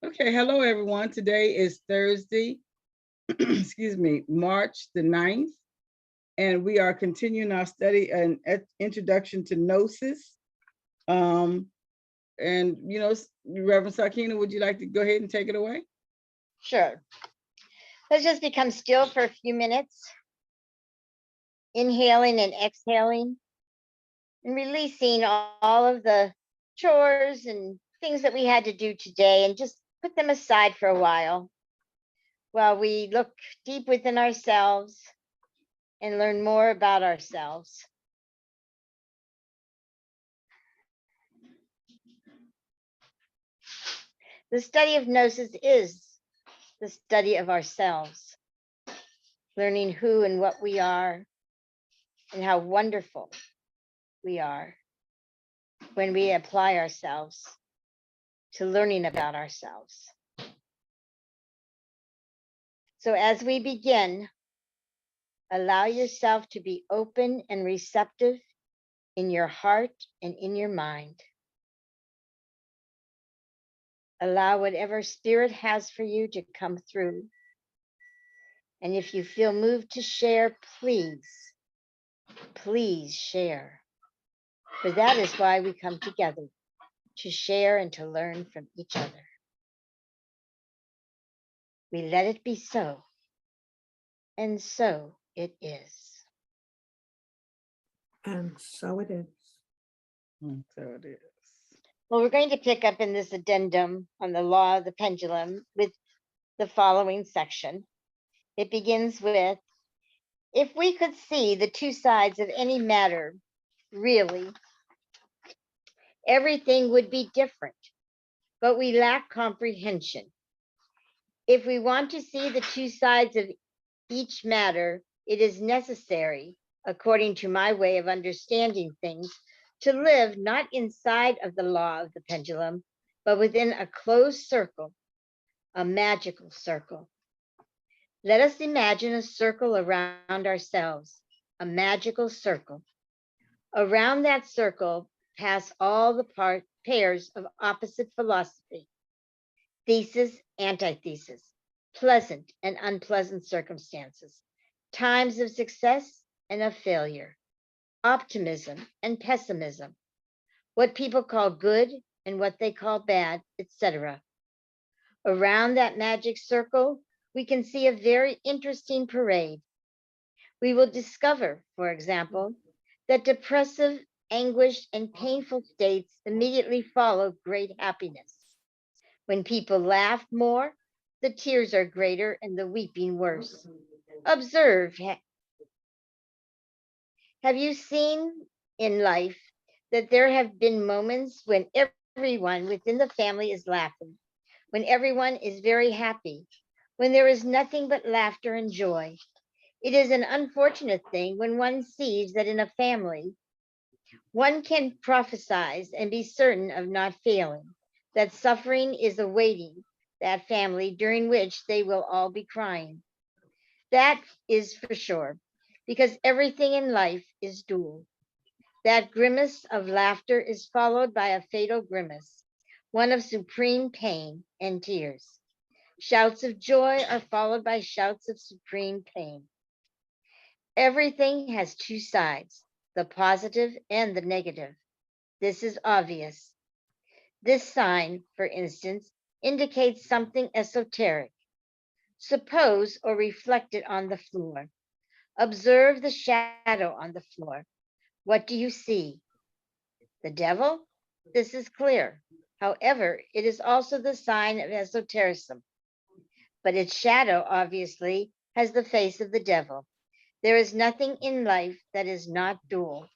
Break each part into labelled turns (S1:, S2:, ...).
S1: Okay, hello everyone. Today is Thursday, excuse me, March the 9th, and we are continuing our study and introduction to Gnosis. Um, and Reverend Sakina, would you like to go ahead and take it away?
S2: Sure. Let's just become still for a few minutes, inhaling and exhaling, and releasing all of the chores and things that we had to do today, and just put them aside for a while we look deep within ourselves and learn more about ourselves. The study of Gnosis is the study of ourselves, learning who and what we are and how wonderful we are when we apply ourselves to learning about ourselves. So as we begin, allow yourself to be open and receptive in your heart and in your mind. Allow whatever spirit has for you to come through. And if you feel moved to share, please share. For that is why we come together, to share and to learn from each other. We let it be so, and so it is.
S3: And so it is.
S1: So it is.
S2: Well, we're going to pick up in this addendum on the law of the pendulum with the following section. It begins with, if we could see the two sides of any matter, really, everything would be different, but we lack comprehension. If we want to see the two sides of each matter, it is necessary, according to my way of understanding things, to live not inside of the law of the pendulum, but within a closed circle, a magical circle. Let us imagine a circle around ourselves, a magical circle. Around that circle pass all the pairs of opposite philosophy, thesis, antithesis, pleasant and unpleasant circumstances, times of success and of failure, optimism and pessimism, what people call good and what they call bad, etc. Around that magic circle, we can see a very interesting parade. We will discover, for example, that depressive, anguished, and painful states immediately follow great happiness. When people laugh more, the tears are greater and the weeping worse. Observe. Have you seen in life that there have been moments when everyone within the family is laughing, when everyone is very happy, when there is nothing but laughter and joy? It is an unfortunate thing when one sees that in a family, one can prophesize and be certain of not failing, that suffering is awaiting that family during which they will all be crying. That is for sure, because everything in life is dual. That grimace of laughter is followed by a fatal grimace, one of supreme pain and tears. Shouts of joy are followed by shouts of supreme pain. Everything has two sides, the positive and the negative. This is obvious. This sign, for instance, indicates something esoteric. Suppose or reflect it on the floor. Observe the shadow on the floor. What do you see? The devil? This is clear. However, it is also the sign of esotericism. But its shadow, obviously, has the face of the devil. There is nothing in life that is not dual.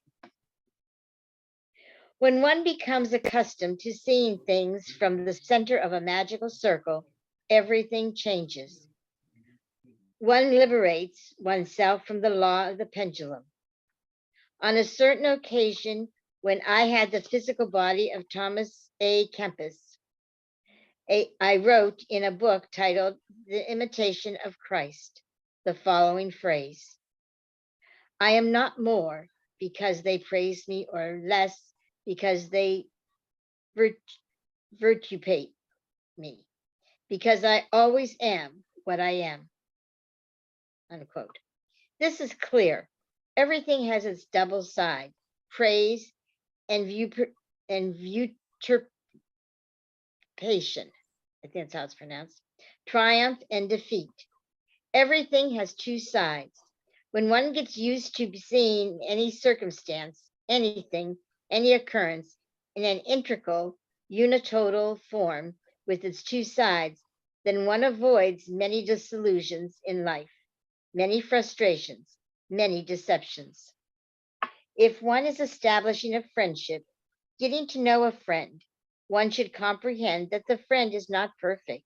S2: When one becomes accustomed to seeing things from the center of a magical circle, everything changes. One liberates oneself from the law of the pendulum. On a certain occasion, when I had the physical body of Thomas A. Kempis, I wrote in a book titled The Imitation of Christ the following phrase: I am not more because they praise me, or less because they virtupate me. because I always am what I am, unquote. This is clear. Everything has its double side, praise and usurpation. I think that's how it's pronounced. Triumph and defeat. Everything has two sides. When one gets used to seeing any circumstance, anything, any occurrence in an integral, unitotal form with its two sides, then one avoids many disillusions in life, many frustrations, many deceptions. If one is establishing a friendship, getting to know a friend, one should comprehend that the friend is not perfect,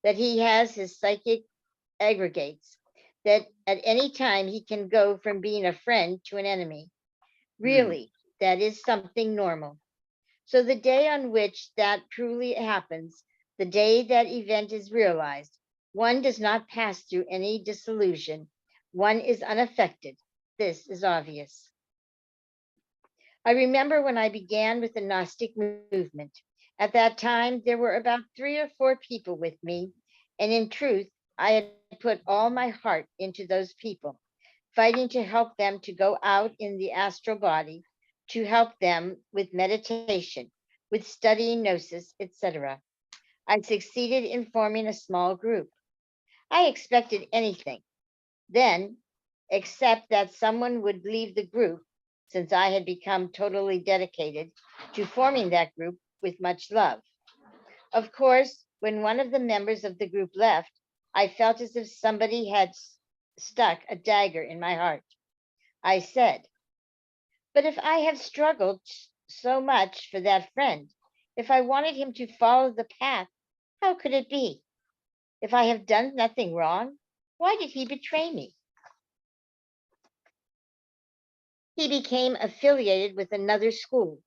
S2: that he has his psychic aggregates, that at any time he can go from being a friend to an enemy. Really, that is something normal. So the day on which that truly happens, the day that event is realized, one does not pass through any disillusion. One is unaffected. This is obvious. I remember when I began with the Gnostic movement. At that time, there were about 3 or 4 people with me, and in truth, I had put all my heart into those people, fighting to help them to go out in the astral body, to help them with meditation, with studying Gnosis, etc. I succeeded in forming a small group. I expected anything then, except that someone would leave the group, since I had become totally dedicated to forming that group with much love. Of course, when one of the members of the group left, I felt as if somebody had stuck a dagger in my heart. I said, but if I have struggled so much for that friend, if I wanted him to follow the path, how could it be? If I have done nothing wrong, why did he betray me? He became affiliated with another school.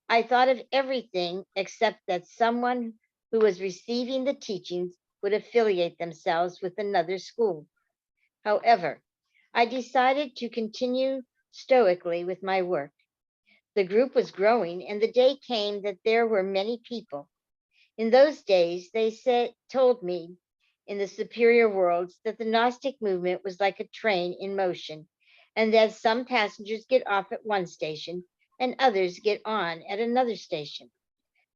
S2: I thought of everything except that someone who was receiving the teachings would affiliate themselves with another school. However, I decided to continue stoically with my work. The group was growing, and the day came that there were many people. In those days, they told me in the superior worlds that the Gnostic movement was like a train in motion, and that some passengers get off at one station and others get on at another station.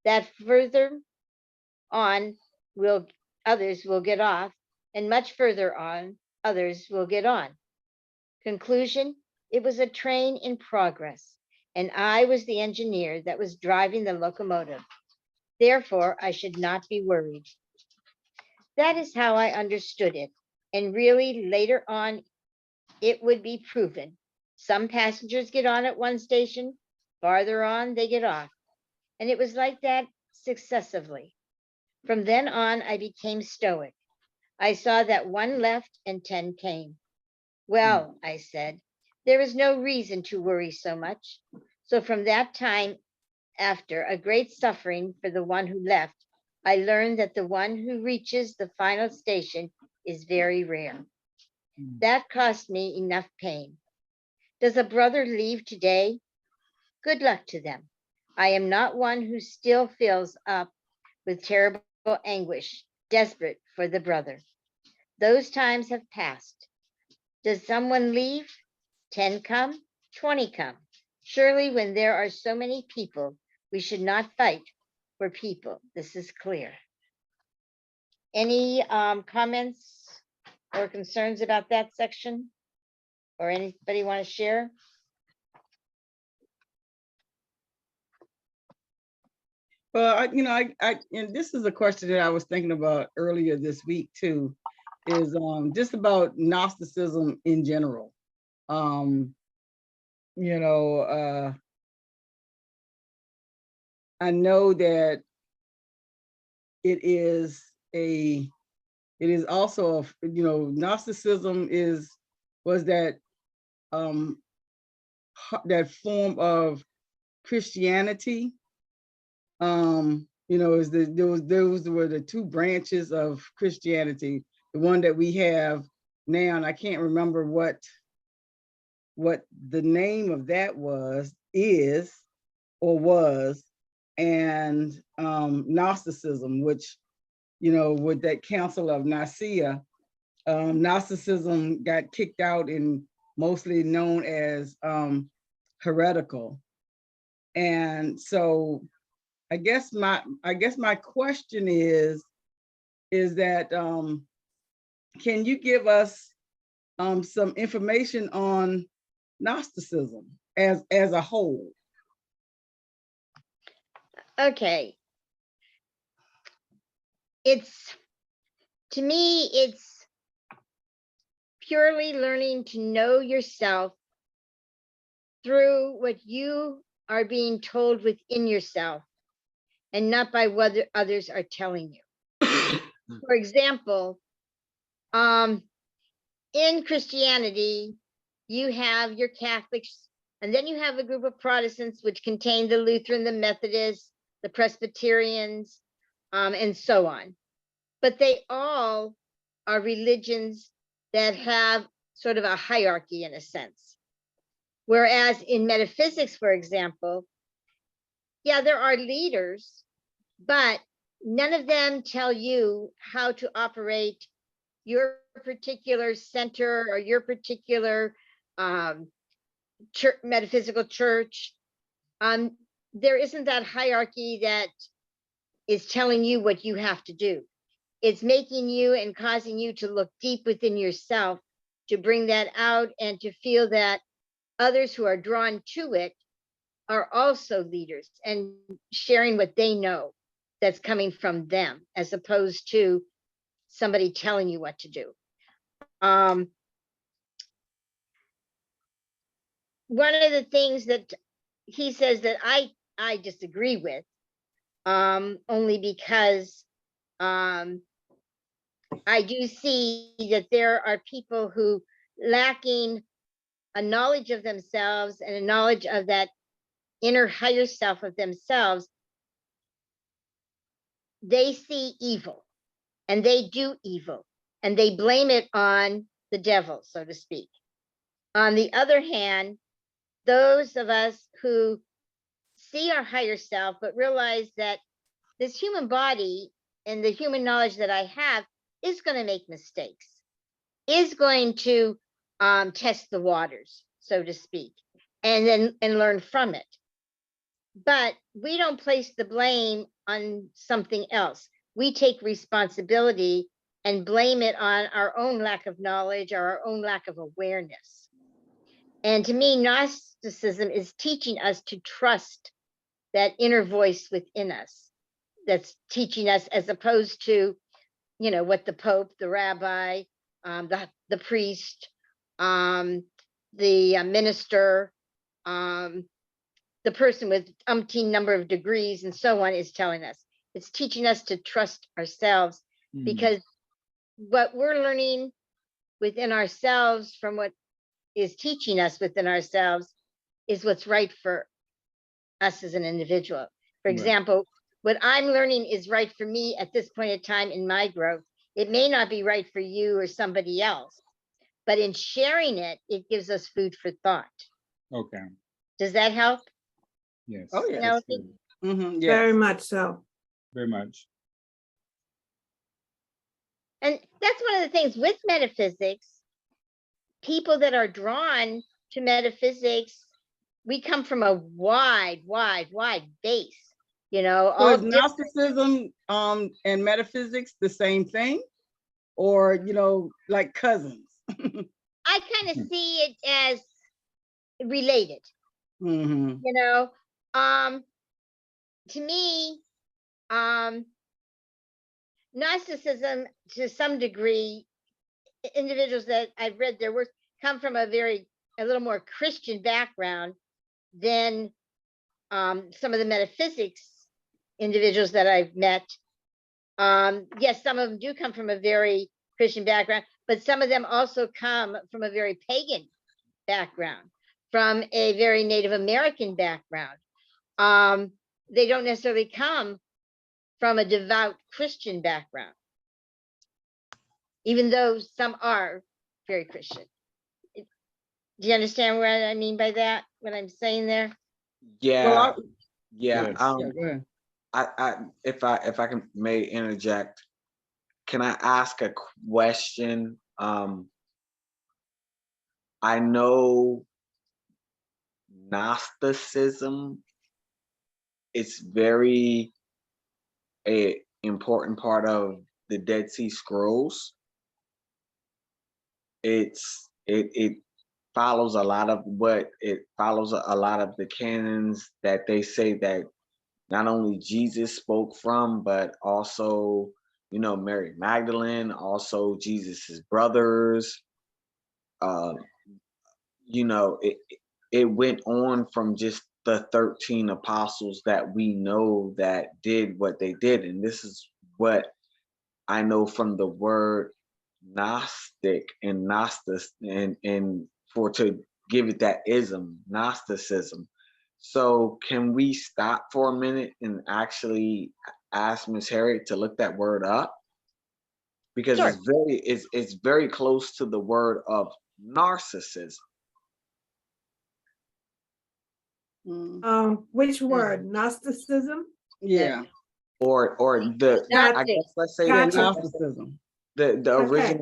S2: That further on will others will get off, and much further on others will get on. Conclusion, it was a train in progress, and I was the engineer that was driving the locomotive. Therefore, I should not be worried. That is how I understood it. And really, later on, it would be proven. Some passengers get on at one station, farther on, they get off. And it was like that successively. From then on, I became stoic. I saw that one left and 10 came. Well, I said, there is no reason to worry so much. So from that time, after a great suffering for the one who left, I learned that the one who reaches the final station is very rare. That cost me enough pain. Does a brother leave today? Good luck to them. I am not one who still fills up with terrible anguish, desperate for the brother. Those times have passed. Does someone leave? 10 come, 20 come. Surely, when there are so many people, we should not fight for people. This is clear. Any comments or concerns about that section? Or anybody want to share?
S1: Well, and this is a question that I was thinking about earlier this week too, is just about Gnosticism in general. Um, you know, I know that it is also Gnosticism was um that form of Christianity. Is those were the two branches of Christianity. The one that we have now, and I can't remember what the name of that is or was, and Gnosticism, which with that Council of Nicaea, Gnosticism got kicked out and mostly known as heretical. And so I guess my question is that can you give us some information on Gnosticism as a whole?
S2: Okay. To me, it's purely learning to know yourself through what you are being told within yourself and not by what others are telling you. For example, in Christianity, you have your Catholics, and then you have a group of Protestants, which contain the Lutheran, the Methodists, the Presbyterians, and so on. But they all are religions that have sort of a hierarchy in a sense. Whereas in metaphysics, for example, yeah, there are leaders, but none of them tell you how to operate your particular center or your particular metaphysical church. There isn't that hierarchy that is telling you what you have to do. It's making you and causing you to look deep within yourself, to bring that out and to feel that others who are drawn to it are also leaders and sharing what they know that's coming from them, as opposed to somebody telling you what to do. One of the things that he says that I disagree with, only because I do see that there are people who, lacking a knowledge of themselves and a knowledge of that inner higher self of themselves, they see evil and they do evil and they blame it on the devil, so to speak. On the other hand, those of us who see our higher self, but realize that this human body and the human knowledge that I have is going to make mistakes, is going to test the waters, so to speak, and learn from it. But we don't place the blame on something else. We take responsibility and blame it on our own lack of knowledge or our own lack of awareness. And to me, Gnosticism is teaching us to trust that inner voice within us that's teaching us, as opposed to, what the Pope, the rabbi, the priest, the minister, the person with umpteen number of degrees and so on is telling us. It's teaching us to trust ourselves, because what we're learning within ourselves from what is teaching us within ourselves is what's right for us as an individual. For example, what I'm learning is right for me at this point in time in my growth. It may not be right for you or somebody else, but in sharing it, it gives us food for thought.
S3: Okay.
S2: Does that help?
S3: Yes.
S1: Oh, yeah.
S3: Yes.
S4: Very much so.
S3: Very much.
S2: And that's one of the things with metaphysics. People that are drawn to metaphysics, we come from a wide base,
S1: So
S2: all
S1: is Gnosticism and metaphysics the same thing, or like cousins?
S2: I kind of see it as related.
S1: Mm-hmm.
S2: To me, Gnosticism, to some degree, individuals that I've read their work come from a little more Christian background than some of the metaphysics individuals that I've met. Yes, some of them do come from a very Christian background, but some of them also come from a very pagan background, from a very Native American background. They don't necessarily come from a devout Christian background, even though some are very Christian. Do you understand what I mean by that, what I'm saying there?
S5: Yeah,
S1: Well,
S5: yeah.
S3: Yes.
S1: go ahead.
S5: I if I can may interject,
S4: can I ask a question? I know Gnosticism is very a important part of the Dead Sea Scrolls. It follows a lot of a lot of the canons that they say that not only Jesus spoke from, but also, Mary Magdalene, also Jesus's brothers. Uh, it went on from just the 13 apostles that we know that did what they did. And this is what I know from the word Gnostic and Gnostic, and for to give it that ism, Gnosticism. So can we stop for a minute and actually ask Miss Harriet to look that word up? Because
S2: Sure.
S4: it's very close to the word of narcissism.
S5: Which word? Gnosticism?
S1: Yeah,
S4: Or the I
S2: Gotcha.
S4: guess let's say
S1: yeah,
S5: Gotcha.
S1: Gnosticism.
S4: the
S5: Okay.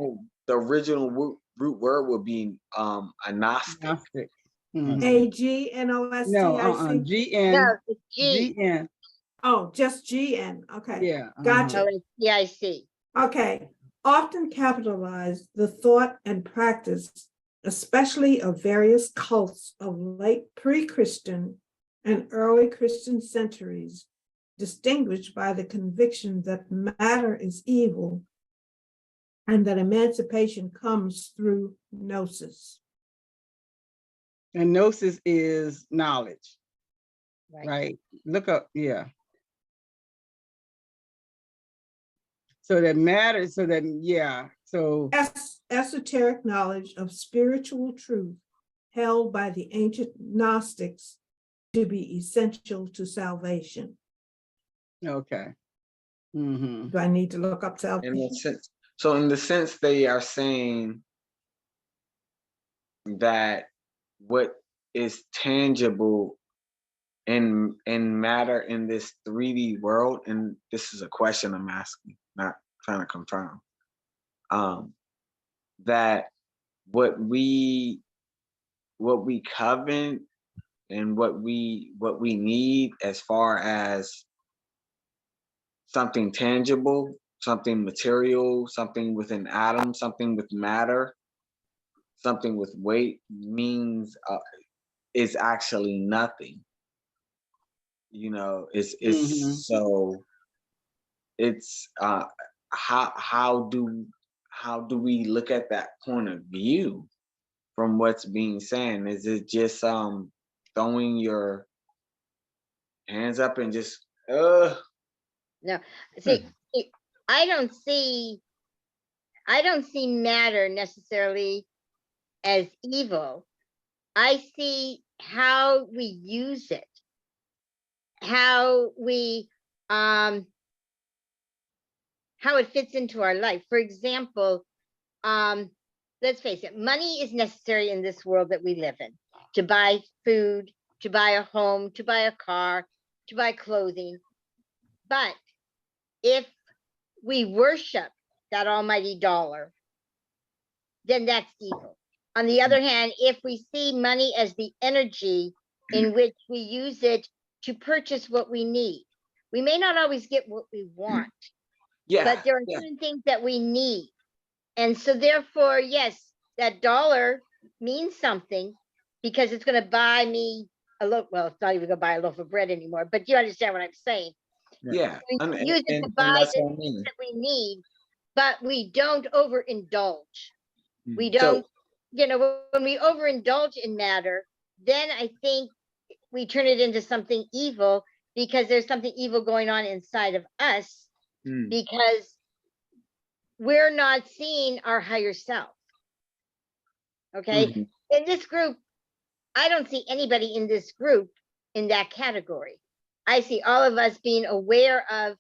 S4: original root word would be a Gnostic.
S1: Gnostic.
S3: Mhm.
S1: Mhm.
S5: A-G-N-O-S-T-I-C?
S1: No,
S2: No,
S1: GN,
S2: it's G.
S1: GN,
S5: Oh, just G-N. Okay.
S1: yeah.
S5: Gotcha.
S2: Oh, it's C-I-C.
S5: Okay. Often capitalize the thought and practice, especially of various cults of late pre-Christian and early Christian centuries, distinguished by the conviction that matter is evil and that emancipation comes through gnosis.
S1: And Gnosis is knowledge,
S2: Right.
S1: right? Look up, yeah. So that matters, so that, yeah, so,
S5: Esoteric knowledge of spiritual truth held by the ancient Gnostics to be essential to salvation.
S1: okay. Mm-hmm.
S5: Do I need to look up
S4: In
S5: salvation?
S4: the sense, so in the sense they are saying that what is tangible in matter in this 3D world, and this is a question I'm asking, not trying to confirm, that what we covet and what we need as far as something tangible, something material, something with an atom, something with matter, something with weight means is actually nothing. It's
S1: Mhm.
S4: so it's how do we look at that point of view from what's being said? Is it just throwing your hands up and just
S2: No, see, I don't see matter necessarily as evil. I see how we use it, how it fits into our life. For example, let's face it, money is necessary in this world that we live in to buy food, to buy a home, to buy a car, to buy clothing. But if we worship that almighty dollar, then that's evil. On the other hand, if we see money as the energy in which we use it to purchase what we need, we may not always get what we want, but there are certain things that we need. And so therefore, yes, that dollar means something because it's going to buy me a loaf. Well, it's not even going to buy a loaf of bread anymore, but you understand what I'm saying.
S4: yeah,
S2: We
S4: and,
S2: use it to
S4: and
S2: buy
S4: that's
S2: the
S4: what I mean.
S2: things that we need, but we don't overindulge. We
S4: So
S2: don't, when we overindulge in matter, then I think we turn it into something evil because there's something evil going on inside of us because we're not seeing our higher self. Okay.
S4: mhm.
S2: In this group, I don't see anybody in this group in that category. I see all of us being aware of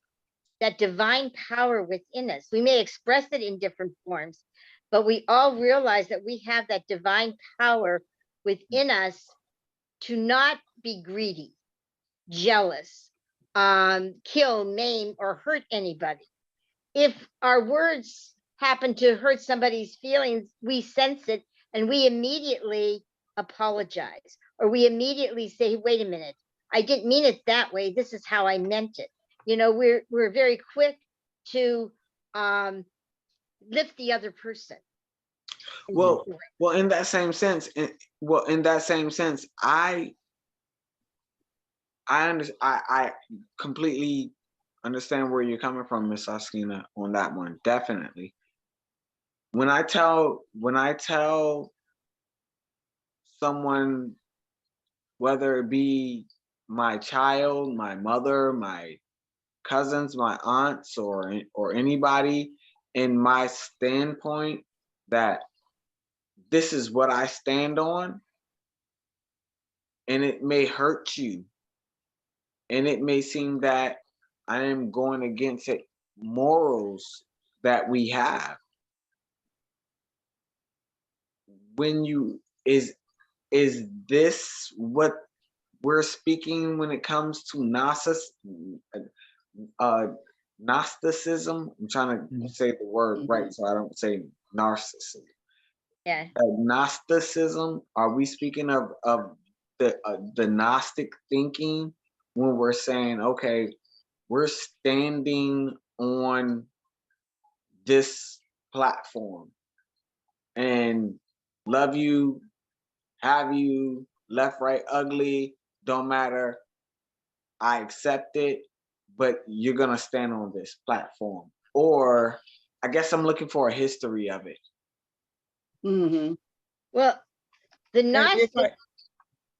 S2: that divine power within us. We may express it in different forms, but we all realize that we have that divine power within us to not be greedy, jealous, kill, maim, or hurt anybody. if our words happen to hurt somebody's feelings, we sense it and we immediately apologize, or we immediately say, wait a minute, I didn't mean it that way. This is how I meant it. You know, we're very quick to lift the other person.
S4: Well, in that same sense, I completely understand where you're coming from, Miss Sakina, on that one. Definitely. When I tell someone, whether it be my child, my mother, my cousins, my aunts, or anybody, in my standpoint, that this is what I stand on, and it may hurt you, and it may seem that I am going against it morals that we have. When you is this what we're speaking when it comes to Gnosticism? I'm trying to say the word right so I don't say narcissism.
S2: Yeah.
S4: Gnosticism. Are we speaking of the Gnostic thinking when we're saying, okay, we're standing on this platform and love you, have you, left, right, ugly, don't matter. I accept it, but you're gonna stand on this platform. Or I guess I'm looking for a history of it.
S1: Mhm.
S2: Well, the
S1: And
S2: Gnostic,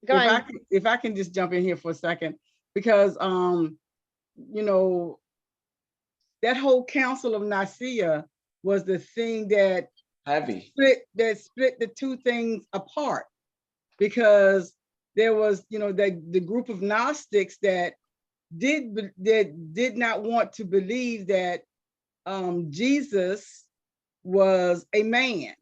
S2: go on.
S1: if I can just jump in here for a second, because you know, that whole Council of Nicaea was the thing that
S4: Heavy.
S1: split the two things apart, because there was, you know, the group of Gnostics that did not want to believe that Jesus was a man,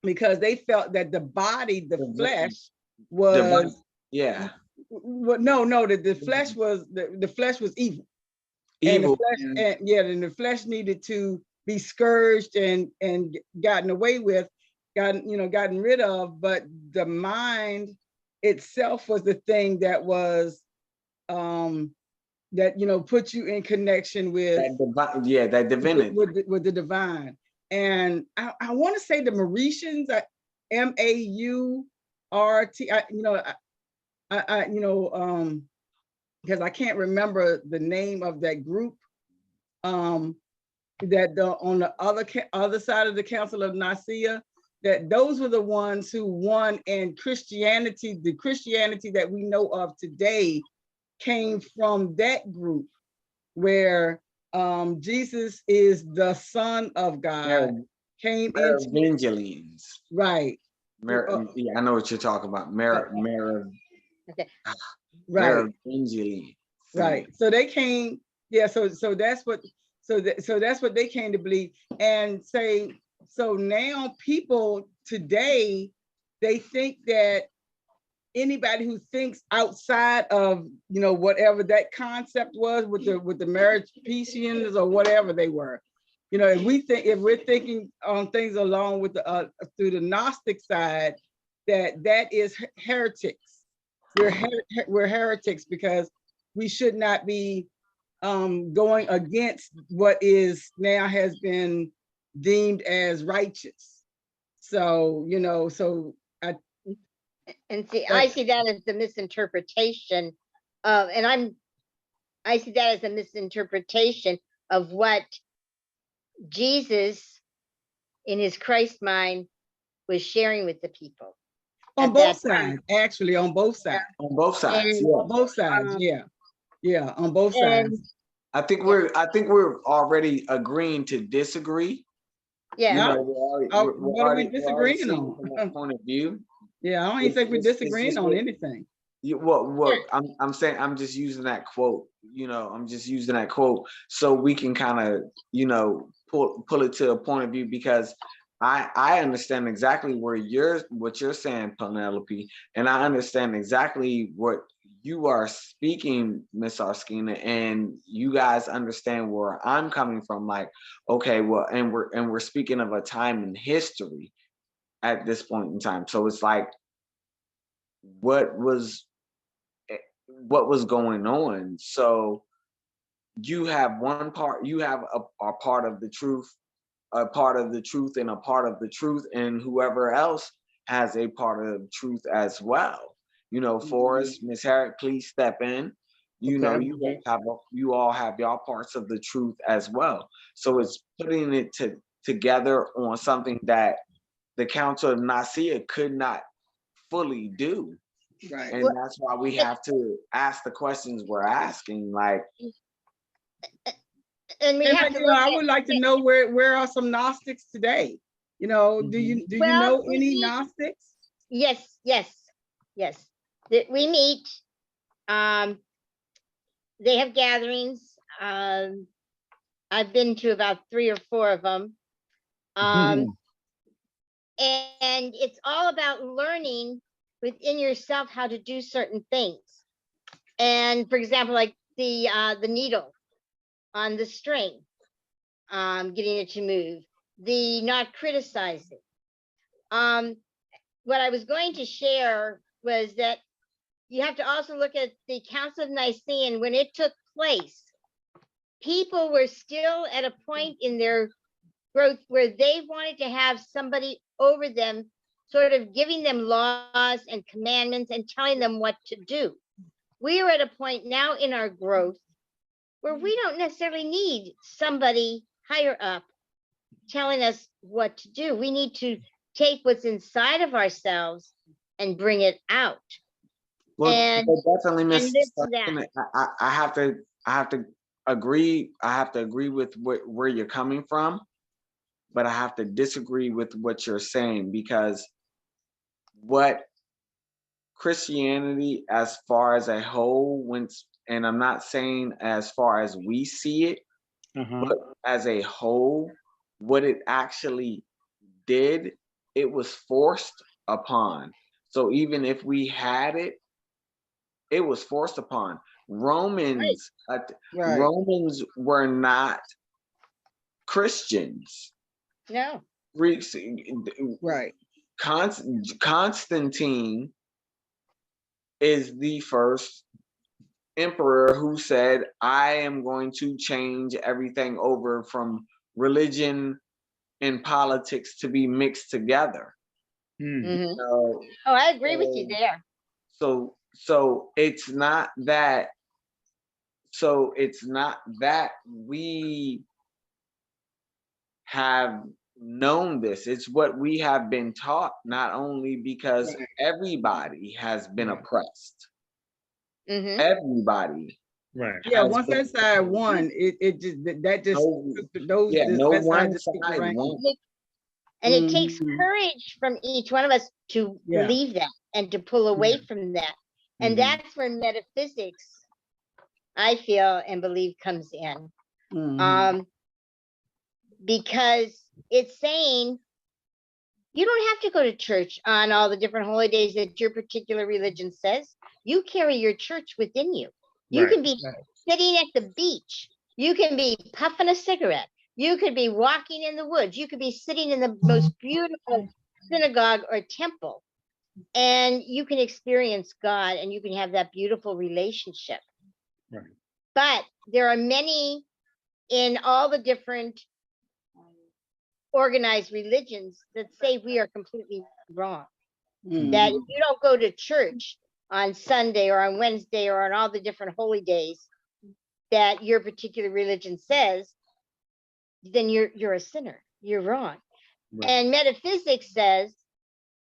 S1: because they felt that the body, the flesh was
S4: Yeah.
S1: no, that the flesh was the flesh was evil. And the
S4: Evil.
S1: flesh, and the flesh needed to be scourged and gotten away with, gotten rid of. But the mind itself was the thing that was that put you in connection with
S4: that divinity,
S1: with the divine. And I want to say the Mauritians, Maurt, because I can't remember the name of that group. On the other side of the Council of Nicaea, that those were the ones who won, and Christianity, the Christianity that we know of today, came from that group, where Jesus is the Son of God, came into
S4: Merovingians.
S1: Right.
S4: Yeah, I know what you're talking about.
S2: Okay.
S1: Right.
S4: Merovingians.
S1: Right. So they came. Yeah. So that's what. So that's what they came to believe, and say. So now people today, they think that anybody who thinks outside of whatever that concept was with the marriage Pisceans or whatever they were, if we're thinking on things along with the through the Gnostic side, that is heretics. We're heretics, because we should not be going against what is now has been deemed as righteous. So
S2: and see, I see that as the misinterpretation of, I see that as a misinterpretation of what Jesus in his Christ mind was sharing with the people.
S1: On both sides, actually, on both sides.
S4: On both sides,
S2: And,
S4: yeah.
S1: On both sides, yeah, on both sides.
S4: I think we're already agreeing to disagree.
S2: Yeah.
S1: What are we disagreeing on?
S4: From that point of view.
S1: Yeah, I don't even think we're disagreeing on anything.
S4: I'm saying, I'm just using that quote. I'm just using that quote so we can kind of pull it to a point of view, because I understand exactly what you're saying, Penelope, and I understand exactly what you are speaking, Miss Sakina, and you guys understand where I'm coming from. Like, okay, well, and we're speaking of a time in history at this point in time. So it's like, what was going on? So you have one part, you have a part of the truth, a part of the truth, and a part of the truth, and whoever else has a part of the truth as well. You know, Forrest, Miss Harriet, please step in. You know,
S1: Okay.
S4: you all have your parts of the truth as well. So it's putting it together on something that the Council of Nicaea could not fully do.
S1: Right.
S4: And that's why we have to ask the questions we're asking, like,
S2: And we
S1: And
S2: have to
S1: you know,
S2: look
S1: I
S2: at,
S1: would like to know where are some Gnostics today? You know, do you
S2: Well,
S1: know
S2: we
S1: any
S2: need-
S1: Gnostics?
S2: yes, that we meet. They have gatherings. I've been to about 3 or 4 of them. And it's all about learning within yourself how to do certain things. And for example, like the needle on the string, getting it to move, the not criticizing. What I was going to share was that you have to also look at the Council of Nicaea, and when it took place, people were still at a point in their growth where they wanted to have somebody over them, sort of giving them laws and commandments and telling them what to do. We are at a point now in our growth where we don't necessarily need somebody higher up telling us what to do. We need to take what's inside of ourselves and bring it out.
S4: well,
S2: And-
S4: definitely, Miss
S2: live to
S4: Sakina, I have to agree. I have to agree with where you're coming from, but I have to disagree with what you're saying, because what Christianity as far as a whole went, and I'm not saying as far as we see it, but as a whole, what it actually did, it was forced upon. So even if we had it, it was forced upon. Romans were not Christians.
S2: No.
S4: Greeks,
S1: Right.
S4: Constantine is the first emperor who said, I am going to change everything over from religion and politics to be mixed together.
S2: Mhm.
S4: So,
S2: Oh, I agree with you there.
S4: so it's not that we have known this. It's what we have been taught, not only because
S1: Right.
S4: everybody has been
S1: Right.
S4: oppressed.
S2: Mhm.
S4: Everybody.
S3: Right.
S1: Yeah,
S4: has
S1: once
S4: been-
S1: that side won, it just that just
S4: No,
S1: those
S4: yeah, no
S1: that side
S4: one
S1: just took the
S4: side
S1: rank.
S4: won't.
S2: And it takes
S1: Mhm.
S2: courage from each one of us to
S1: Yeah.
S2: believe that and to pull away from that. And
S3: Mhm.
S2: that's where metaphysics, I feel and believe, comes in.
S1: Mhm.
S2: Because it's saying you don't have to go to church on all the different holy days that your particular religion says. You carry your church within you. You
S3: Right.
S2: can be sitting at the beach. You can be puffing a cigarette. You could be walking in the woods. You could be sitting in the most beautiful synagogue or temple. And you can experience God and you can have that beautiful relationship.
S3: Right.
S2: But there are many in all the different organized religions that say we are completely wrong.
S1: Mhm.
S2: That if you don't go to church on Sunday or on Wednesday or on all the different holy days that your particular religion says, then you're a sinner. You're wrong.
S3: Right.
S2: And metaphysics says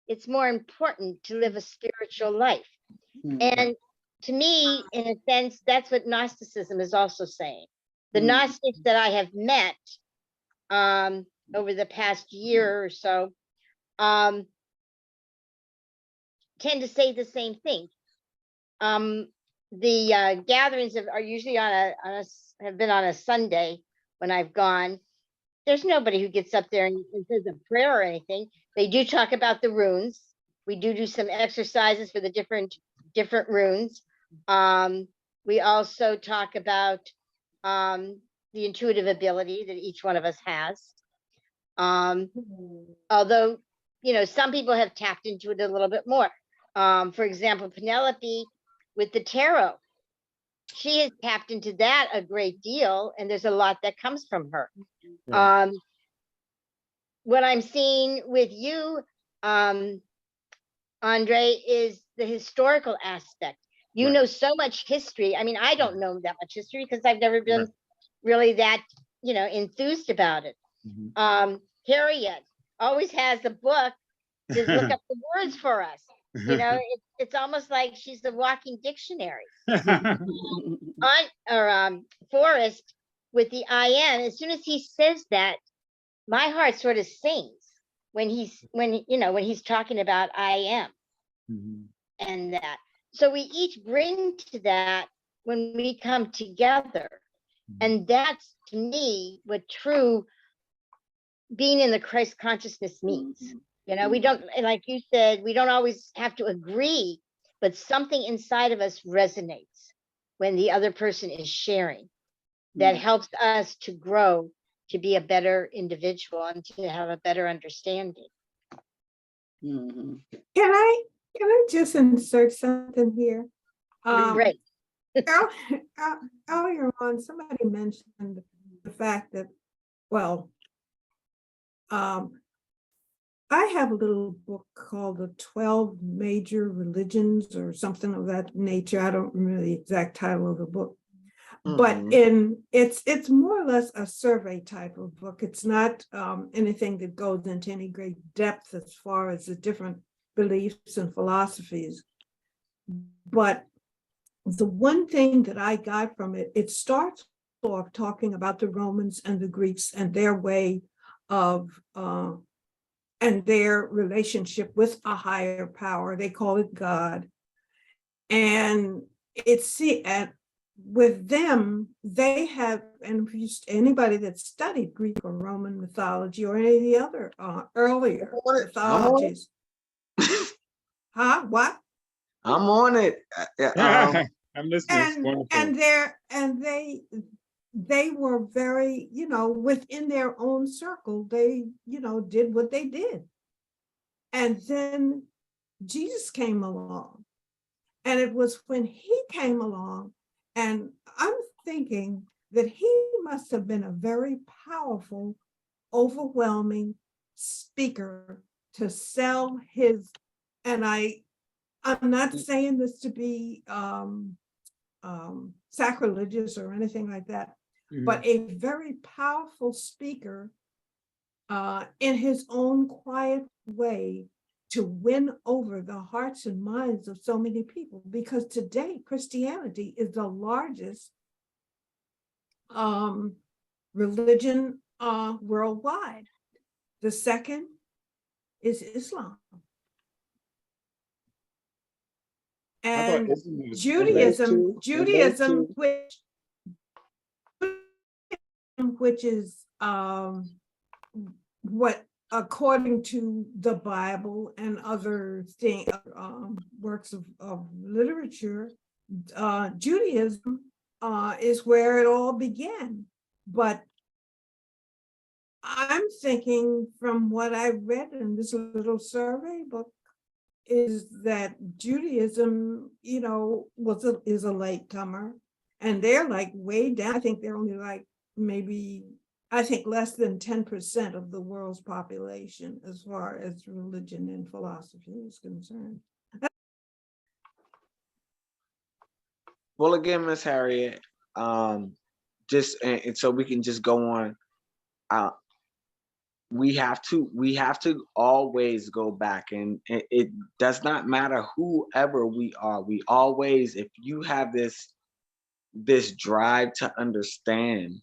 S2: it's more important to live a spiritual life.
S1: Mhm.
S2: And to me, in a sense, that's what Gnosticism is also saying. The
S1: Mhm.
S2: Gnostics that I have met over the past year or so tend to say the same thing. The gatherings are usually have been on a Sunday when I've gone, there's nobody who gets up there and says a prayer or anything. They do talk about the runes. We do some exercises for the different runes. We also talk about the intuitive ability that each one of us has. Although, you know, some people have tapped into it a little bit more. For example, Penelope with the tarot, she has tapped into that a great deal, and there's a lot that comes from her.
S3: Right.
S2: What I'm seeing with you, Andre, is the historical aspect. You
S3: Right.
S2: know so much history. I mean, I don't know that much history because I've never been
S3: Right.
S2: really that, you know, enthused about it.
S3: Mhm.
S2: Harriet always has a book to look up the words for us. You know, it's almost like she's the walking dictionary. Forrest with the IN, as soon as he says that, my heart sort of sings when he's talking about I am
S3: Mhm.
S2: and that. So we each bring to that when we come together. And that's to me what true being in the Christ consciousness means. You know, we don't, like you said, we don't always have to agree, but something inside of us resonates when the other person is sharing. That helps us to grow, to be a better individual and to have a better understanding.
S1: Mhm.
S5: Can I just insert something here?
S2: Great.
S5: Earlier on, somebody mentioned the fact that, well, I have a little book called The 12 Major Religions or something of that nature. I don't remember the exact title of the book. But it's more or less a survey type of book. It's not anything that goes into any great depth as far as the different beliefs and philosophies. But the one thing that I got from it, it starts off talking about the Romans and the Greeks and their way of and their relationship with a higher power. They call it God. And with them, they have, and anybody that studied Greek or Roman mythology or any of the other earlier mythologies. Huh? What?
S4: I'm on it.
S3: I'm listening. It's wonderful.
S5: And they were very, you know, within their own circle, they, you know, did what they did. And then Jesus came along. And it was when he came along, and I'm thinking that he must have been a very powerful, overwhelming speaker to sell his, and I'm not saying this to be sacrilegious or anything like that, but a very powerful speaker in his own quiet way to win over the hearts and minds of so many people, because today Christianity is the largest religion worldwide. The second is Islam. And Judaism, which is what, according to the Bible and other works of literature, Judaism is where it all began. But I'm thinking from what I read in this little survey book is that Judaism, you know, is a latecomer, and they're like way down. I think they're only like maybe, I think less than 10% of the world's population as far as religion and philosophy is concerned.
S4: Well, again, Miss Harriet, just and so we can just go on. We have to always go back, and it does not matter whoever we are. We always, if you have this drive to understand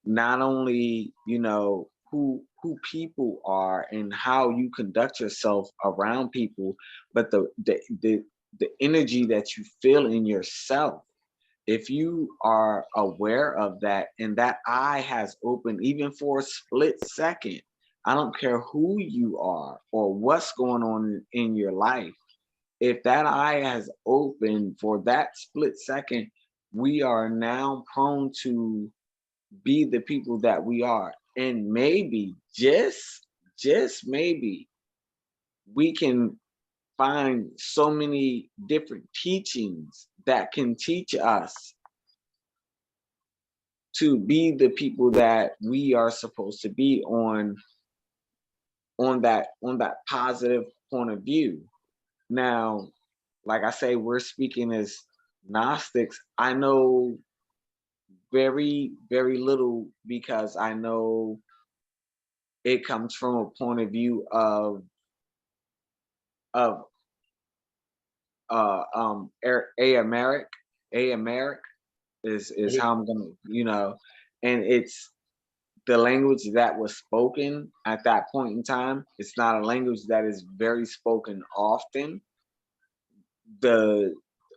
S4: not only, you know, who people are and how you conduct yourself around people, but the energy that you feel in yourself, if you are aware of that and that eye has opened even for a split second, I don't care who you are or what's going on in your life. If that eye has opened for that split second, we are now prone to be the people that we are. And maybe, just maybe, we can find so many different teachings that can teach us to be the people that we are supposed to be on that positive point of view. Now, like I say, we're speaking as Gnostics. I know very, very little because I know it comes from a point of view of Americ. Americ is how I'm gonna, and it's the language that was spoken at that point in time. It's not a language that is very spoken often. The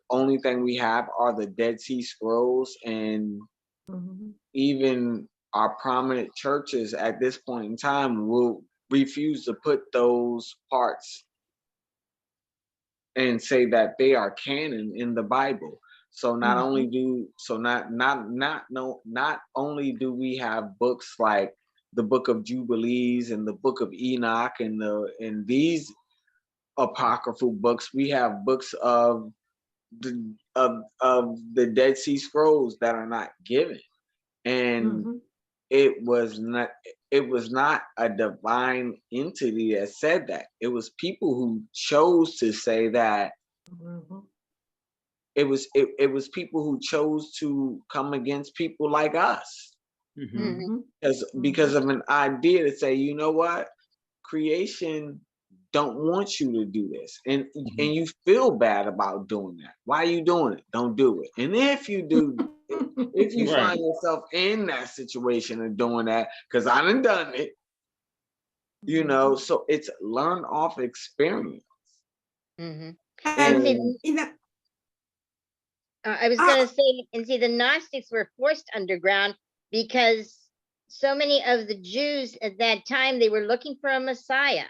S4: only thing we have are the Dead Sea Scrolls, and even our prominent churches at this point in time will refuse to put those parts and say that they are canon in the Bible. So not only do we have books like the Book of Jubilees and the Book of Enoch and these apocryphal books, we have books of the Dead Sea Scrolls that are not given. And it was not a divine entity that said that. It was people who chose to say that. It was people who chose to come against people like us, because of an idea to say, you know what, creation don't want you to do this, and you feel bad about doing that. Why are you doing it? Don't do it. And if you do, if you
S3: Right.
S4: find yourself in that situation of doing that, because I done it, so it's learn off experience.
S2: And
S4: And
S2: see, I was going to say, and see, the Gnostics were forced underground because so many of the Jews at that time, they were looking for a Messiah.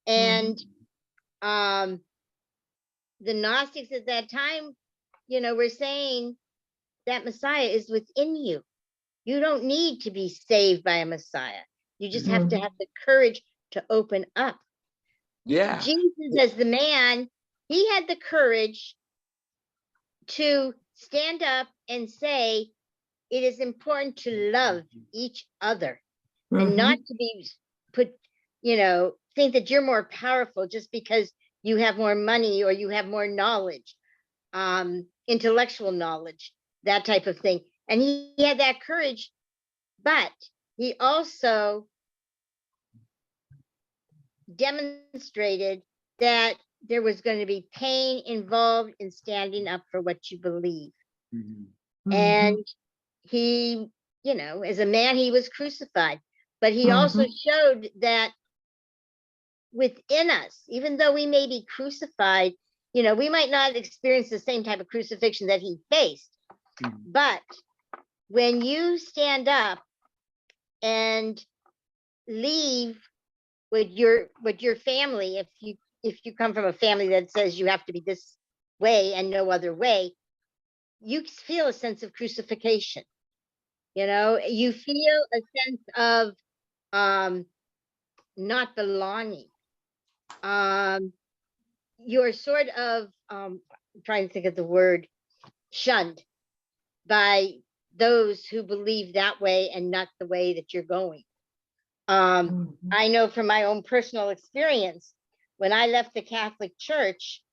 S2: And the Gnostics at that time, were saying that Messiah is within you. You don't need to be saved by a Messiah. You just have to have the courage to open up.
S4: Yeah.
S2: Jesus, as the man, he had the courage to stand up and say, it is important to love each other and not to be put, think that you're more powerful just because you have more money or you have more knowledge, intellectual knowledge, that type of thing. And he had that courage, but he also demonstrated that there was going to be pain involved in standing up for what you believe. And he, as a man, he was crucified, but he also showed that within us, even though we may be crucified, we might not experience the same type of crucifixion that he faced. But when you stand up and leave with your family, if you come from a family that says you have to be this way and no other way, you feel a sense of crucifixion. You feel a sense of not belonging. You're sort of I'm trying to think of the word, shunned by those who believe that way and not the way that you're going. I know from my own personal experience, when I left the Catholic Church,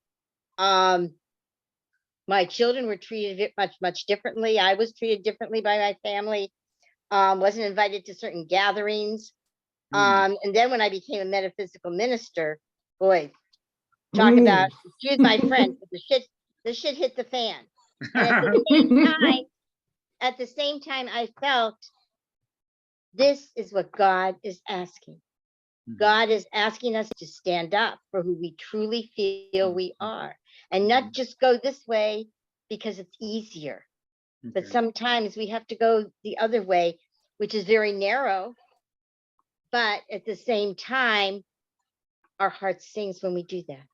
S2: my children were treated much differently. I was treated differently by my family. Wasn't invited to certain gatherings. And then when I became a metaphysical minister, boy, talk about, excuse my French, but the shit hit the fan. And at the same time, I felt this is what God is asking. God is asking us to stand up for who we truly feel we are and not just go this way because it's easier. But
S3: Okay.
S2: sometimes we have to go the other way, which is very narrow. But at the same time, our heart sings when we do that.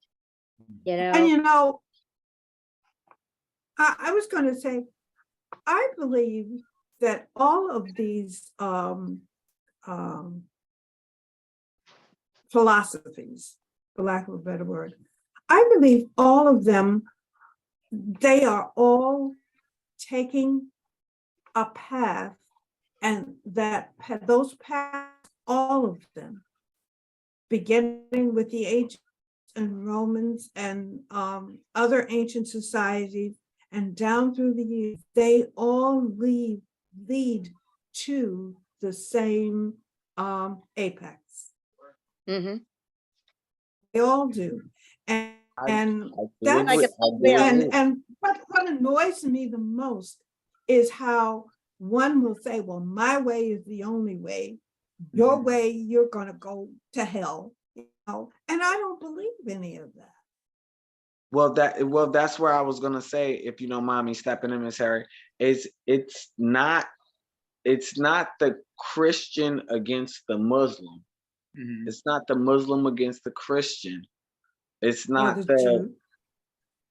S2: You
S5: And
S2: know?
S5: I was going to say, I believe that all of these philosophies, for lack of a better word, I believe all of them, they are all taking a path, and those paths, all of them, beginning with the ancients and Romans and other ancient societies, and down through the years, they all lead to the same apex.
S2: Mm-hmm.
S5: They all do. And
S4: I do
S5: that's
S2: Like a
S4: agree. I do
S2: whale.
S4: agree.
S5: and what annoys me the most is how one will say, well, my way is the only way. Your
S3: Mhm.
S5: way, you're going to go to hell. And I don't believe any of that.
S4: Well, that's where I was gonna say, if you don't mind me stepping in, Miss Harry, is it's not the Christian against the Muslim.
S3: Mhm.
S4: It's not the Muslim against the Christian. It's
S5: Or
S4: not
S5: the
S4: the
S5: Jew,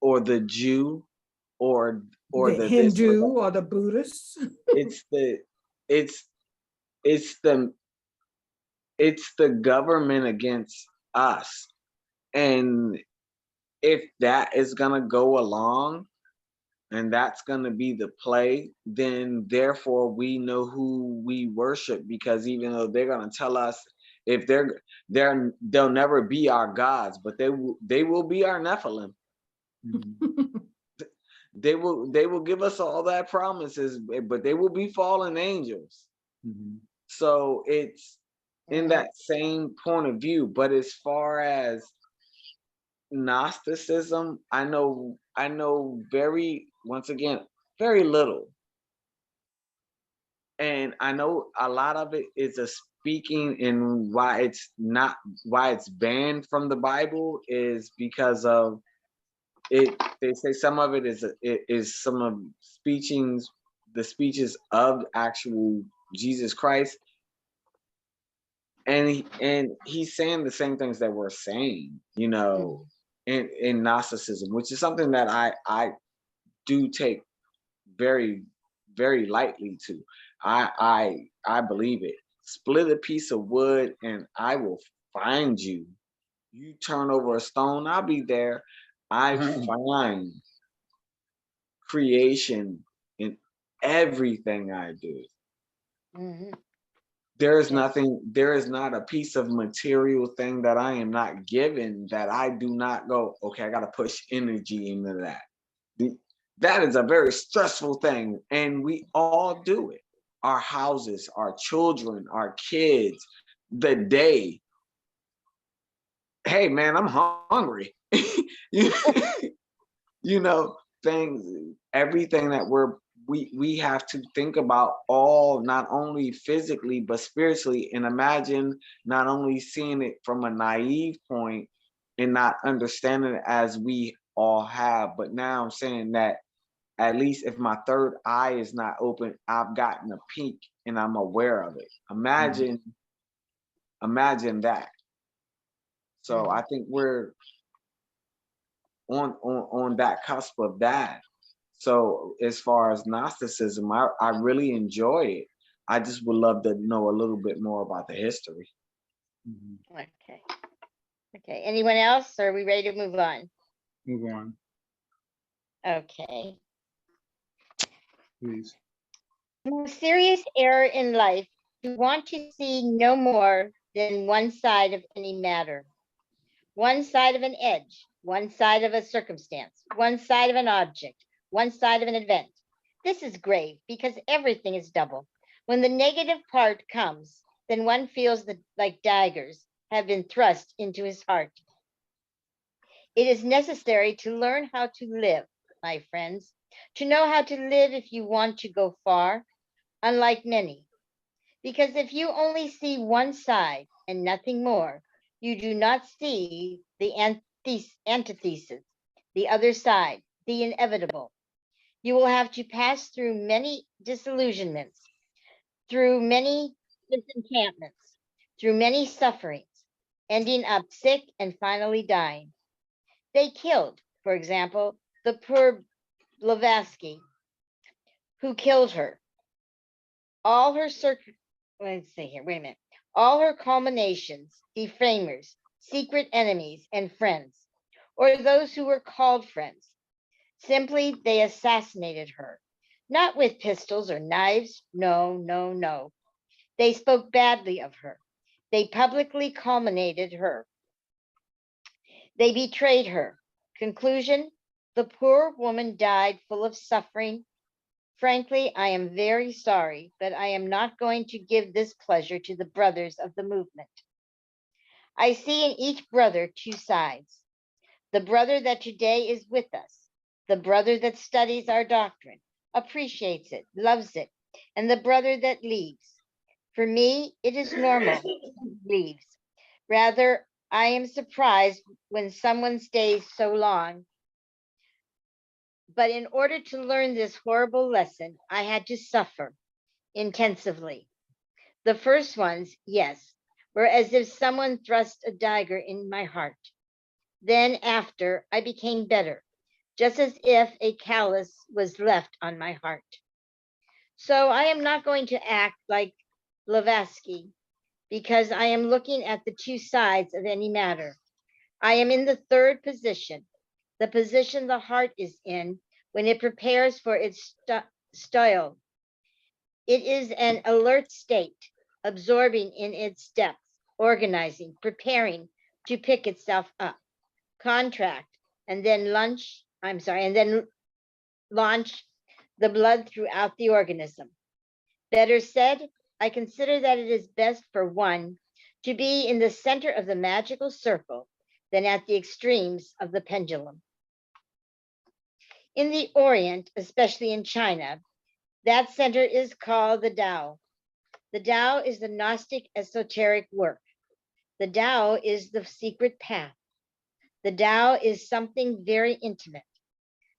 S4: or the Jew or
S5: the
S4: the this or
S5: Hindu,
S4: that.
S5: or the Buddhist.
S4: It's the it's it's the it's the government against us. And if that is gonna go along and that's going to be the play, then therefore we know who we worship, because even though they're going to tell us, if they'll never be our gods, but they will be our Nephilim.
S3: Mhm.
S4: They will give us all that promises, but they will be fallen angels.
S3: Mhm.
S4: So it's in
S2: Mhm.
S4: that same point of view. But as far as Gnosticism, I know once again, very little. And I know a lot of it is a speaking, and why it's banned from the Bible is because of it. They say some of it is some of the speeches of actual Jesus Christ, and he's saying the same things that we're saying,
S2: Mhm.
S4: in Gnosticism, which is something that I do take very, very lightly to. I believe it. Split a piece of wood and I will find you. You turn over a stone, I'll be there. I find creation in everything I do.
S2: Mhm. Yes.
S4: There is not a piece of material thing that I am not given that I do not go, okay, I gotta push energy into that. That is a very stressful thing, and we all do it. Our houses, our children, our kids, the day. Hey man, I'm hungry. you, you know, things, everything that we have to think about, all not only physically but spiritually, and imagine not only seeing it from a naive point and not understanding it as we all have, but now I'm saying that at least if my third eye is not open, I've gotten a peek and I'm aware of it.
S3: Mhm.
S4: Imagine that. So I
S2: Mhm.
S4: think we're on that cusp of that. So as far as Gnosticism, I really enjoy it. I just would love to know a little bit more about the history.
S3: Mhm.
S2: Okay. Okay. Anyone else? Or are we ready to move on?
S3: Move on,
S2: Okay.
S3: please.
S2: The most serious error in life, to want to see no more than one side of any matter, one side of an edge, one side of a circumstance, one side of an object, one side of an event. This is grave because everything is double. When the negative part comes, then one feels that like daggers have been thrust into his heart. It is necessary to learn how to live, my friends, to know how to live if you want to go far, unlike many. Because if you only see one side and nothing more, you do not see the antithesis, the other side, the inevitable. You will have to pass through many disillusionments, through many disenchantments, through many sufferings, ending up sick and finally dying. They killed, for example, the poor Blavatsky, who killed her. All her let's see here, wait a minute. All her culminations, defamers, secret enemies, and friends, or those who were called friends. Simply, they assassinated her. Not with pistols or knives. No, no, no. They spoke badly of her. They publicly culminated her. They betrayed her. Conclusion, the poor woman died full of suffering. Frankly, I am very sorry, but I am not going to give this pleasure to the brothers of the movement. I see in each brother two sides. The brother that today is with us, the brother that studies our doctrine, appreciates it, loves it, and the brother that leaves. For me, it is normal he leaves. Rather, I am surprised when someone stays so long. But in order to learn this horrible lesson, I had to suffer intensively. The first ones, yes, were as if someone thrust a dagger in my heart. Then after, I became better, just as if a callus was left on my heart. So I am not going to act like Blavatsky, because I am looking at the two sides of any matter. I am in the third position, the position the heart is in when it prepares for its style. It is an alert state, absorbing in its depths, organizing, preparing to pick itself up, contract, and then launch the blood throughout the organism. Better said, I consider that it is best for one to be in the center of the magical circle than at the extremes of the pendulum. In the Orient, especially in China, that center is called the Tao. The Tao is the Gnostic esoteric work. The Tao is the secret path. The Tao is something very intimate.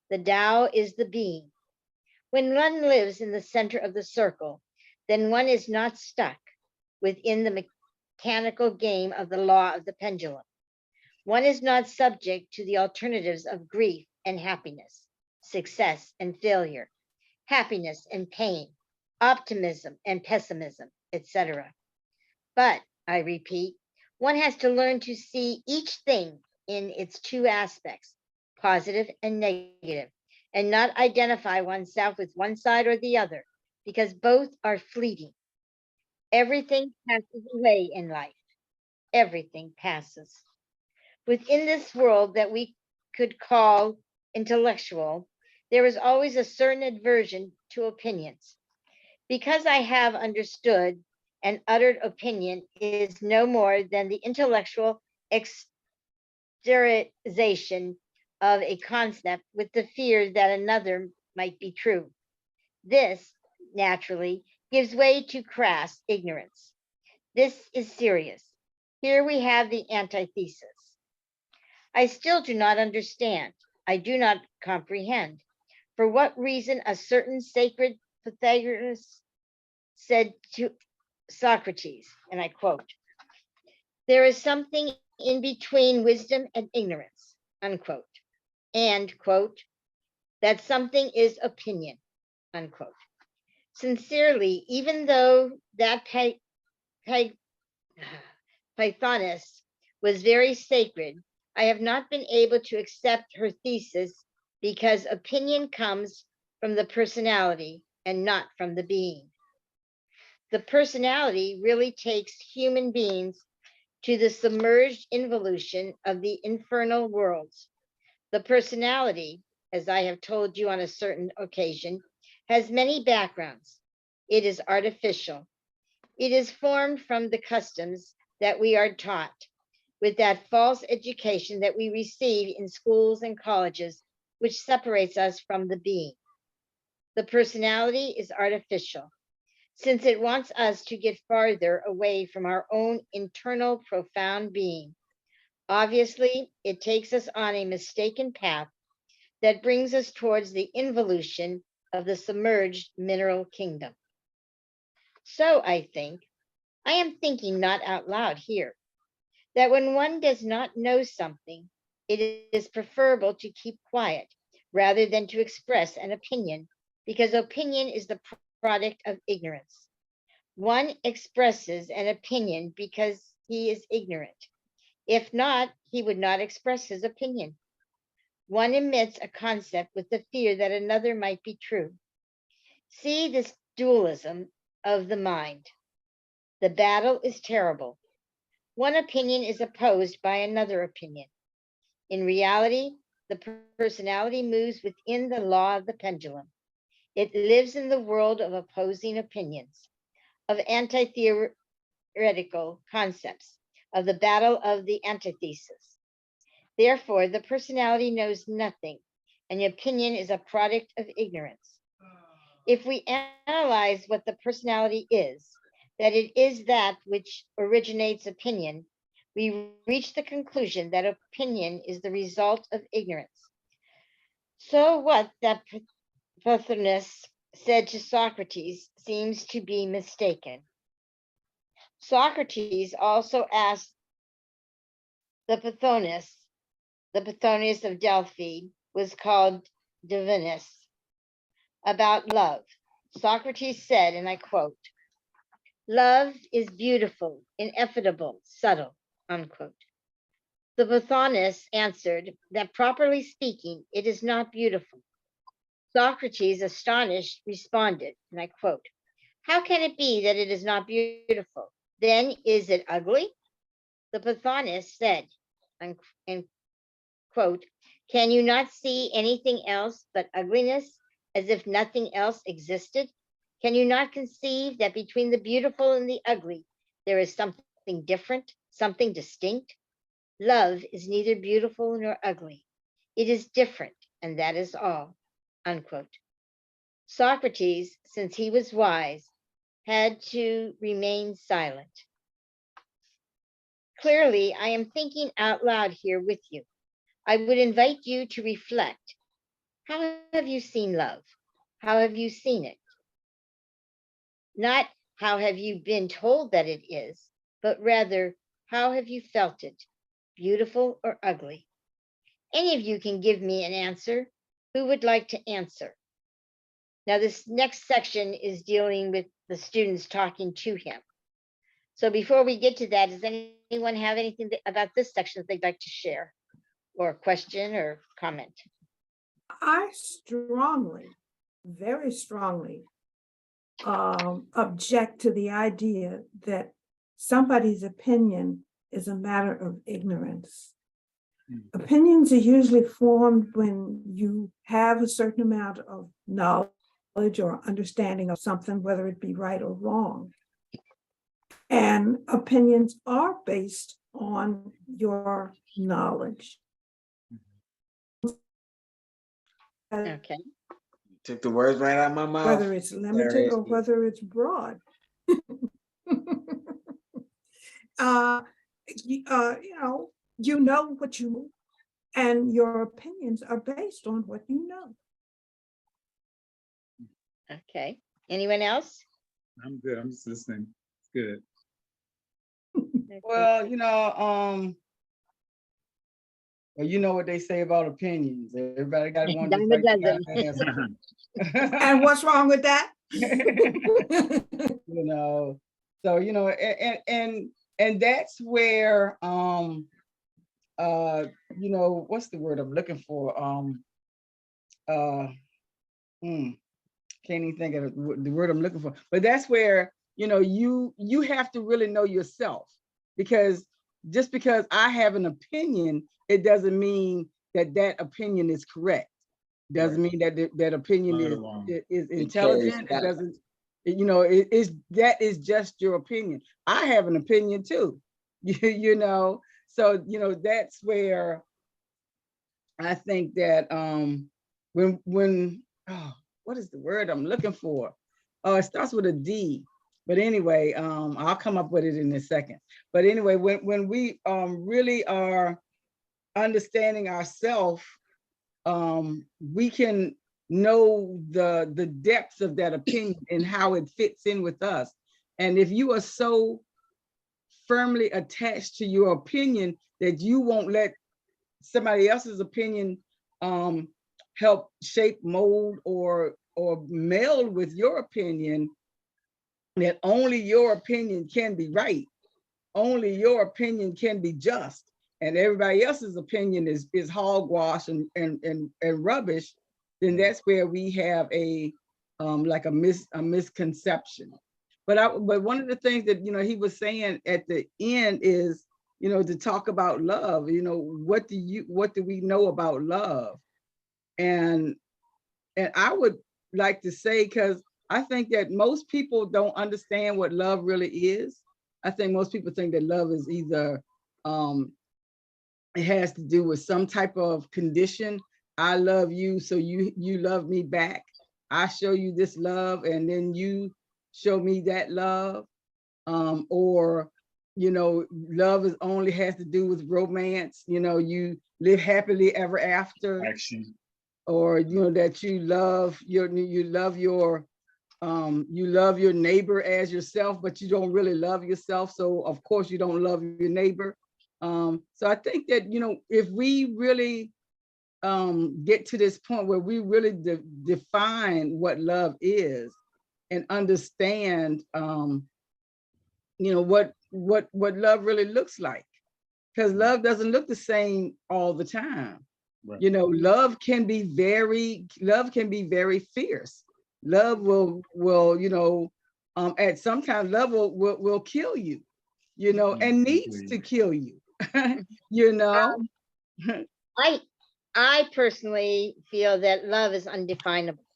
S2: The Tao is the being. When one lives in the center of the circle, then one is not stuck within the mechanical game of the law of the pendulum. One is not subject to the alternatives of grief and happiness, success and failure, happiness and pain, optimism and pessimism, etc. But, I repeat, one has to learn to see each thing in its two aspects, positive and negative, and not identify oneself with one side or the other, because both are fleeting. Everything passes away in life. Everything passes. Within this world that we could call intellectual, there is always a certain aversion to opinions. Because I have understood an uttered opinion is no more than the intellectual exteriorization of a concept with the fear that another might be true. This, naturally, gives way to crass ignorance. This is serious. Here we have the antithesis. I still do not understand. I do not comprehend. For what reason a certain sacred Pythagoras said to Socrates, and I quote, there is something in between wisdom and ignorance, unquote, and quote, that something is opinion, unquote. Sincerely, even though that Pythoness was very sacred, I have not been able to accept her thesis because opinion comes from the personality and not from the being. The personality really takes human beings to the submerged involution of the infernal worlds. The personality, as I have told you on a certain occasion, has many backgrounds. It is artificial. It is formed from the customs that we are taught, with that false education that we receive in schools and colleges, which separates us from the being. The personality is artificial, since it wants us to get farther away from our own internal profound being. Obviously, it takes us on a mistaken path that brings us towards the involution of the submerged mineral kingdom. So I am thinking not out loud here, that when one does not know something, it is preferable to keep quiet rather than to express an opinion, because opinion is the product of ignorance. One expresses an opinion because he is ignorant. If not, he would not express his opinion. One emits a concept with the fear that another might be true. See this dualism of the mind. The battle is terrible. One opinion is opposed by another opinion. In reality, the personality moves within the law of the pendulum. It lives in the world of opposing opinions, of anti-theoretical concepts, of the battle of the antithesis. Therefore, the personality knows nothing, and the opinion is a product of ignorance. If we analyze what the personality is, that it is that which originates opinion, we reach the conclusion that opinion is the result of ignorance. So what that Pythagoras said to Socrates seems to be mistaken. Socrates also asked the Pythagoras of Delphi was called Divinus, about love. Socrates said, and I quote, "Love is beautiful, ineffable, subtle," unquote. The Pythagoras answered that properly speaking, it is not beautiful. Socrates, astonished, responded, and I quote, "How can it be that it is not beautiful? Then is it ugly?" The Pythagoras said, and quote, "Can you not see anything else but ugliness, as if nothing else existed? Can you not conceive that between the beautiful and the ugly, there is something different, something distinct? Love is neither beautiful nor ugly. It is different, and that is all," unquote. Socrates, since he was wise, had to remain silent. Clearly, I am thinking out loud here with you. I would invite you to reflect. How have you seen love? How have you seen it? Not how have you been told that it is, but rather, how have you felt it, beautiful or ugly? Any of you can give me an answer. Who would like to answer? Now, this next section is dealing with the students talking to him. So before we get to that, does anyone have anything about this section that they'd like to share, or question or comment?
S5: I strongly, very strongly object to the idea that somebody's opinion is a matter of ignorance. Opinions are usually formed when you have a certain amount of knowledge or understanding of something, whether it be right or wrong. And opinions are based on your knowledge.
S2: Okay.
S4: Took the words right out of my mouth.
S5: Whether it's limited or whether it's broad. You know what you know, and your opinions are based on what you know.
S2: Okay. Anyone else?
S3: I'm good. I'm just listening. It's good.
S2: Okay.
S1: Well, you know what they say about opinions. Everybody got one just
S2: Dime a
S1: like you
S2: dozen.
S1: got an answer.
S5: And what's wrong with that?
S1: So and that's where what's the word I'm looking for? Can't even think of the word I'm looking for, but that's where you have to really know yourself, because just because I have an opinion, it doesn't mean that opinion is correct. Doesn't mean that that opinion is intelligent. It doesn't, that is just your opinion. I have an opinion too, so that's where I think that when what is the word I'm looking for? It starts with a D. But anyway, I'll come up with it in a second. But anyway, when we really are understanding ourselves, we can know the depths of that opinion and how it fits in with us. And if you are so firmly attached to your opinion that you won't let somebody else's opinion help shape, mold, or meld with your opinion, that only your opinion can be right, only your opinion can be just, and everybody else's opinion is hogwash and rubbish, then that's where we have a like a misconception. But one of the things that he was saying at the end is, to talk about love. What do we know about love? And I would like to say, because I think that most people don't understand what love really is. I think most people think that love is either it has to do with some type of condition. I love you, so you love me back. I show you this love, and then you show me that love. Or love is only has to do with romance. You live happily ever after.
S3: Action.
S1: Or that you love your neighbor as yourself, but you don't really love yourself, so of course you don't love your neighbor. So I think that if we really get to this point where we really define what love is and understand what love really looks like, because love doesn't look the same all the time.
S3: Right.
S1: Love can be very fierce. Love will at sometimes love will kill you, and needs to kill you.
S2: I personally feel that love is undefinable,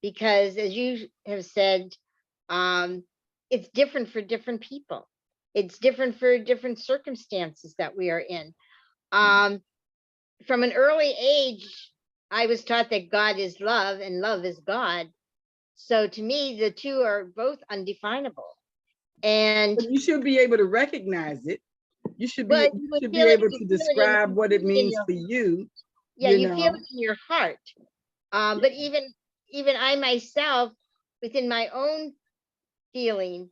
S2: because as you have said, it's different for different people. It's different for different circumstances that we are in. From an early age, I was taught that God is love and love is God. So to me, the two are both undefinable. And
S1: but you should be able to recognize it. You should be,
S2: feel
S1: able to describe what it means
S2: your,
S1: for you.
S2: Yeah, you feel it in your heart. But even I myself, within my own feeling,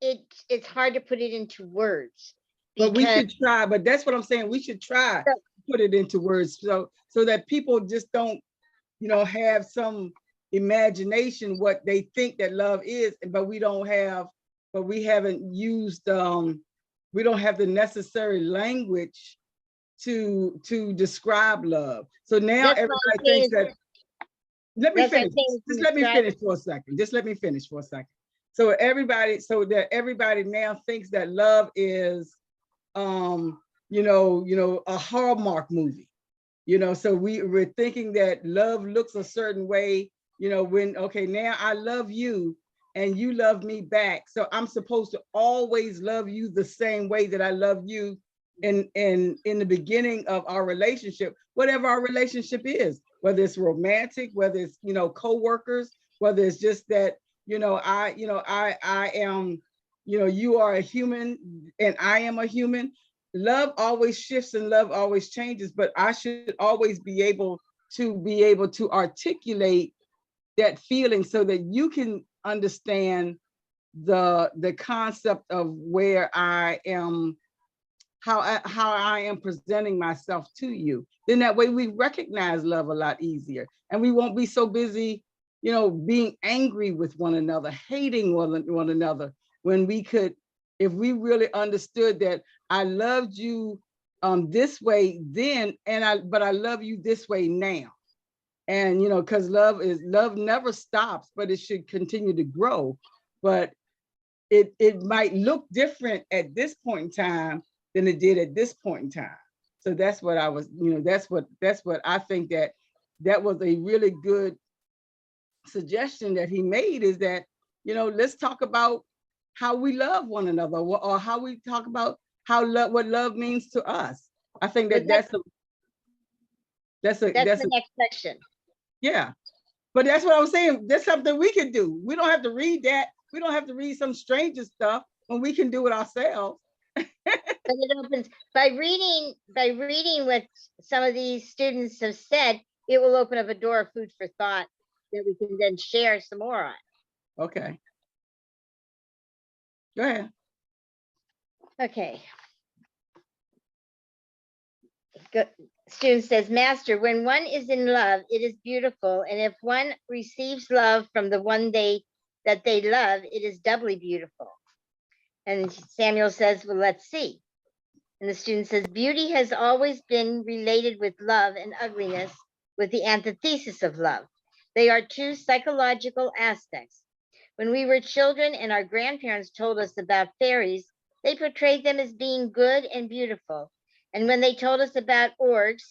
S2: it's hard to put it into words.
S1: But we should try. But that's what I'm saying. We should try to put it into words, so that people just don't, have some imagination what they think that love is, but we haven't used we don't have the necessary language to describe love. So now everybody thinks that. Let me finish. Just let me finish for a second. So that everybody now thinks that love is a Hallmark movie. So we're thinking that love looks a certain way, when, okay, now I love you and you love me back. So I'm supposed to always love you the same way that I love you in the beginning of our relationship, whatever our relationship is, whether it's romantic, whether it's, co-workers, whether it's just that, I am, you are a human and I am a human. Love always shifts and love always changes, but I should always be able to articulate that feeling so that you can understand the concept of where I am, how I am presenting myself to you. Then that way we recognize love a lot easier, and we won't be so busy, being angry with one another, hating one another, when we could, if we really understood that I loved you this way then, but I love you this way now. And because love never stops, but it should continue to grow. But it might look different at this point in time than it did at this point in time. So that's what I was, that's what I think, that was a really good suggestion that he made, is that, let's talk about how we love one another, or how we talk about what love means to us. I think that's the
S2: next section.
S1: Yeah, but that's what I was saying. That's something we can do. We don't have to read that. We don't have to read some stranger stuff when we can do it ourselves.
S2: But it opens by reading what some of these students have said, it will open up a door of food for thought that we can then share some more on.
S1: Okay. Go ahead.
S2: Okay. Good. Student says, Master, when one is in love, it is beautiful. And if one receives love from the one that they love, it is doubly beautiful. And Samuel says, well, let's see. And the student says, beauty has always been related with love and ugliness with the antithesis of love. They are two psychological aspects. When we were children and our grandparents told us about fairies, they portrayed them as being good and beautiful. And when they told us about orcs,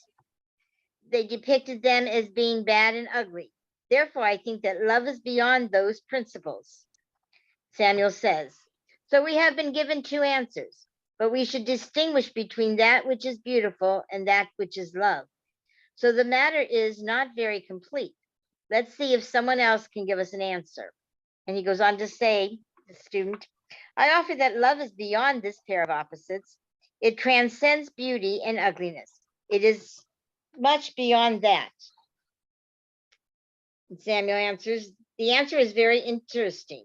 S2: they depicted them as being bad and ugly. Therefore, I think that love is beyond those principles. Samuel says, so we have been given two answers, but we should distinguish between that which is beautiful and that which is love. So the matter is not very complete. Let's see if someone else can give us an answer. And he goes on to say, the student, I offer that love is beyond this pair of opposites. It transcends beauty and ugliness. It is much beyond that. And Samuel answers, the answer is very interesting.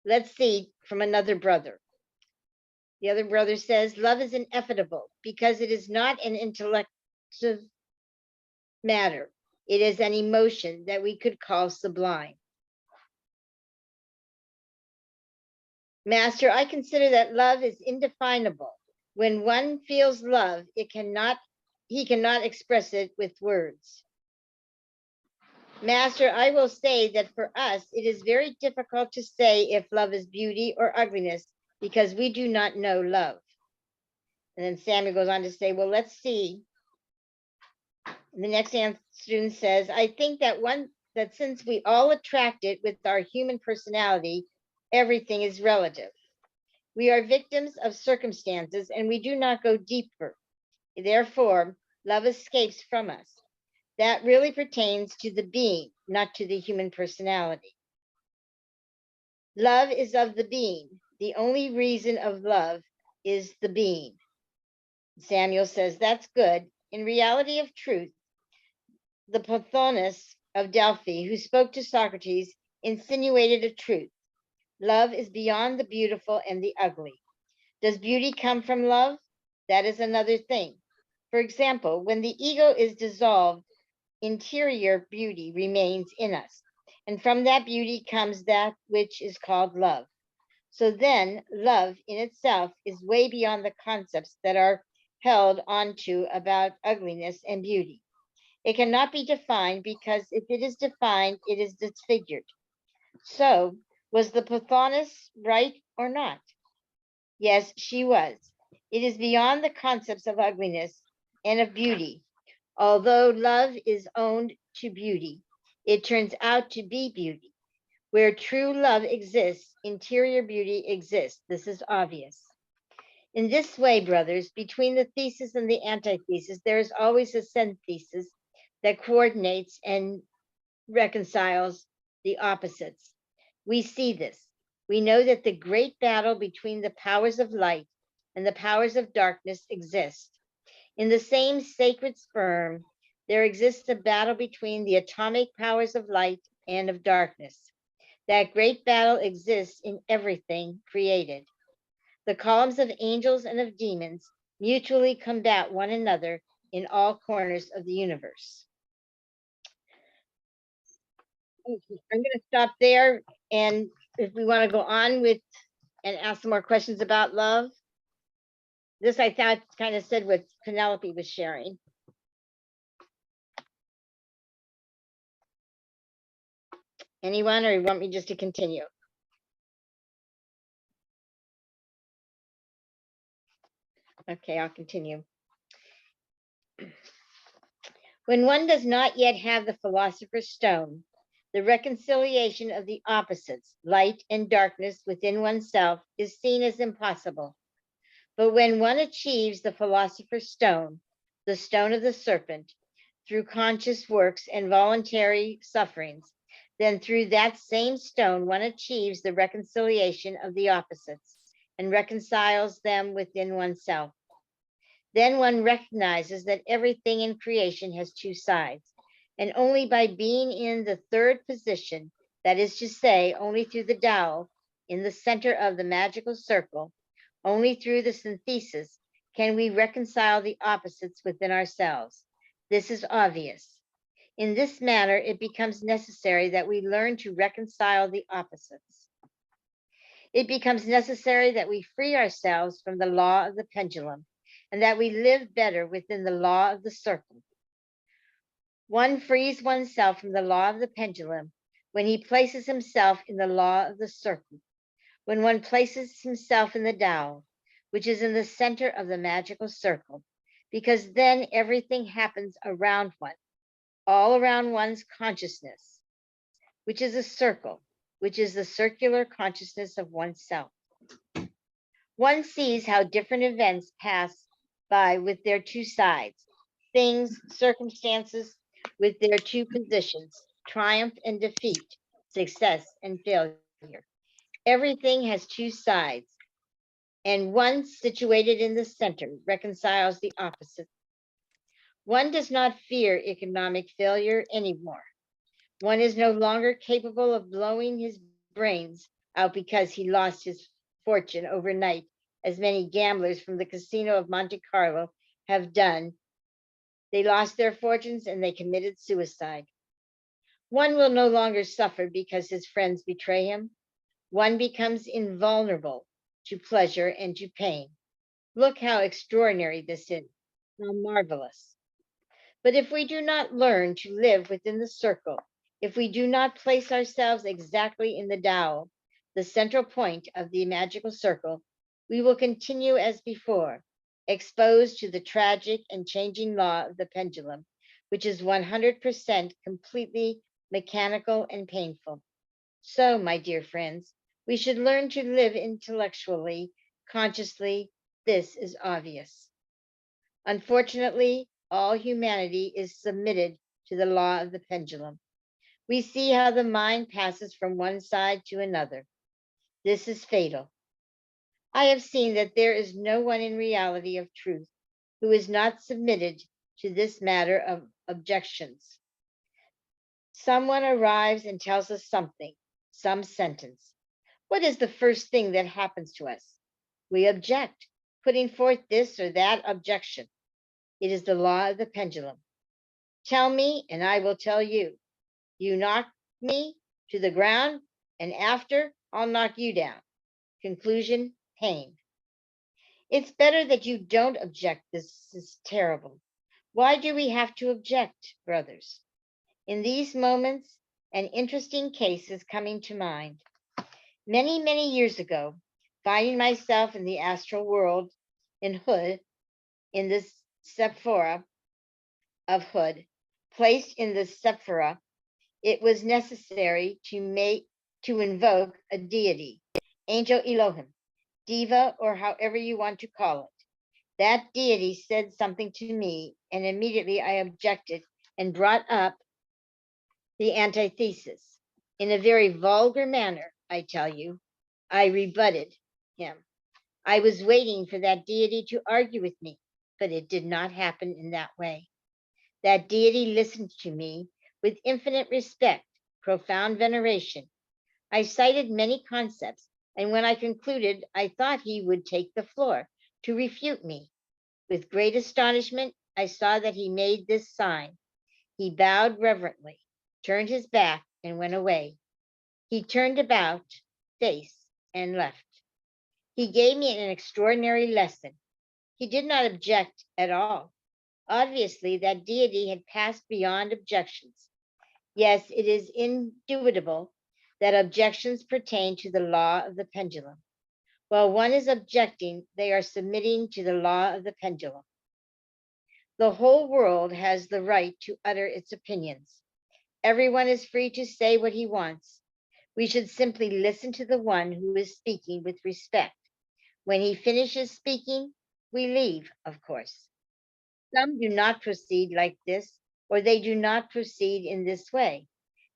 S2: Let's see from another brother. The other brother says, love is inevitable because it is not an intellective matter. It is an emotion that we could call sublime. Master, I consider that love is indefinable. When one feels love, he cannot express it with words. Master, I will say that for us, it is very difficult to say if love is beauty or ugliness because we do not know love. And then Samuel goes on to say, well, let's see. And the next student says, I think that since we all attract it with our human personality, everything is relative. We are victims of circumstances and we do not go deeper. Therefore, love escapes from us. That really pertains to the being, not to the human personality. Love is of the being. The only reason of love is the being. Samuel says, that's good. In reality of truth, the Platonists of Delphi, who spoke to Socrates, insinuated a truth. Love is beyond the beautiful and the ugly. Does beauty come from love? That is another thing. For example, when the ego is dissolved, interior beauty remains in us. And from that beauty comes that which is called love. So then love in itself is way beyond the concepts that are held onto about ugliness and beauty. It cannot be defined because if it is defined, it is disfigured. So was the Platonist right or not? Yes, she was. It is beyond the concepts of ugliness and of beauty. Although love is owned to beauty, it turns out to be beauty. Where true love exists, interior beauty exists. This is obvious. In this way, brothers, between the thesis and the antithesis, there is always a synthesis that coordinates and reconciles the opposites. We see this. We know that the great battle between the powers of light and the powers of darkness exists. In the same sacred sperm, there exists a battle between the atomic powers of light and of darkness. That great battle exists in everything created. The columns of angels and of demons mutually combat one another in all corners of the universe. Okay, I'm going to stop there. And if we want to go on with and ask some more questions about love, this I thought kind of said what Penelope was sharing. Anyone, or you want me just to continue? Okay, I'll continue. When one does not yet have the philosopher's stone, the reconciliation of the opposites, light and darkness within oneself, is seen as impossible. But when one achieves the philosopher's stone, the stone of the serpent, through conscious works and voluntary sufferings, then through that same stone one achieves the reconciliation of the opposites. and reconciles them within oneself. Then one recognizes that everything in creation has two sides, and only by being in the third position, that is to say, only through the Tao, in the center of the magical circle, only through the synthesis, can we reconcile the opposites within ourselves. This is obvious. In this manner, it becomes necessary that we learn to reconcile the opposites. It becomes necessary that we free ourselves from the law of the pendulum and that we live better within the law of the circle. One frees oneself from the law of the pendulum when he places himself in the law of the circle, when one places himself in the Tao, which is in the center of the magical circle, because then everything happens around one, all around one's consciousness, which is a circle, which is the circular consciousness of oneself. One sees how different events pass by with their two sides, things, circumstances with their two positions, triumph and defeat, success and failure. Everything has two sides, and one situated in the center reconciles the opposite. One does not fear economic failure anymore. One is no longer capable of blowing his brains out because he lost his fortune overnight, as many gamblers from the casino of Monte Carlo have done. They lost their fortunes and they committed suicide. One will no longer suffer because his friends betray him. One becomes invulnerable to pleasure and to pain. Look how extraordinary this is, how marvelous. But if we do not learn to live within the circle, if we do not place ourselves exactly in the Tao, the central point of the magical circle, we will continue as before, exposed to the tragic and changing law of the pendulum, which is 100% completely mechanical and painful. So, my dear friends, we should learn to live intellectually, consciously. This is obvious. Unfortunately, all humanity is submitted to the law of the pendulum. We see how the mind passes from one side to another. This is fatal. I have seen that there is no one in reality of truth who is not submitted to this matter of objections. Someone arrives and tells us something, some sentence. What is the first thing that happens to us? We object, putting forth this or that objection. It is the law of the pendulum. Tell me, and I will tell you. You knock me to the ground, and after, I'll knock you down. Conclusion, pain. It's better that you don't object. This is terrible. Why do we have to object, brothers? In these moments, an interesting case is coming to mind. Many, many years ago, finding myself in the astral world in Hood, in the Sephora of Hood, placed in the Sephora, it was necessary to invoke a deity, Angel Elohim, Diva, or however you want to call it. That deity said something to me, and immediately I objected and brought up the antithesis. In a very vulgar manner, I tell you, I rebutted him. I was waiting for that deity to argue with me, but it did not happen in that way. That deity listened to me with infinite respect, profound veneration. I cited many concepts, and when I concluded, I thought he would take the floor to refute me. With great astonishment, I saw that he made this sign. He bowed reverently, turned his back, and went away. He turned about, face, and left. He gave me an extraordinary lesson. He did not object at all. Obviously, that deity had passed beyond objections. Yes, it is indubitable that objections pertain to the law of the pendulum. While one is objecting, they are submitting to the law of the pendulum. The whole world has the right to utter its opinions. Everyone is free to say what he wants. We should simply listen to the one who is speaking with respect. When he finishes speaking, we leave, of course. Some do not proceed like this, or they do not proceed in this way.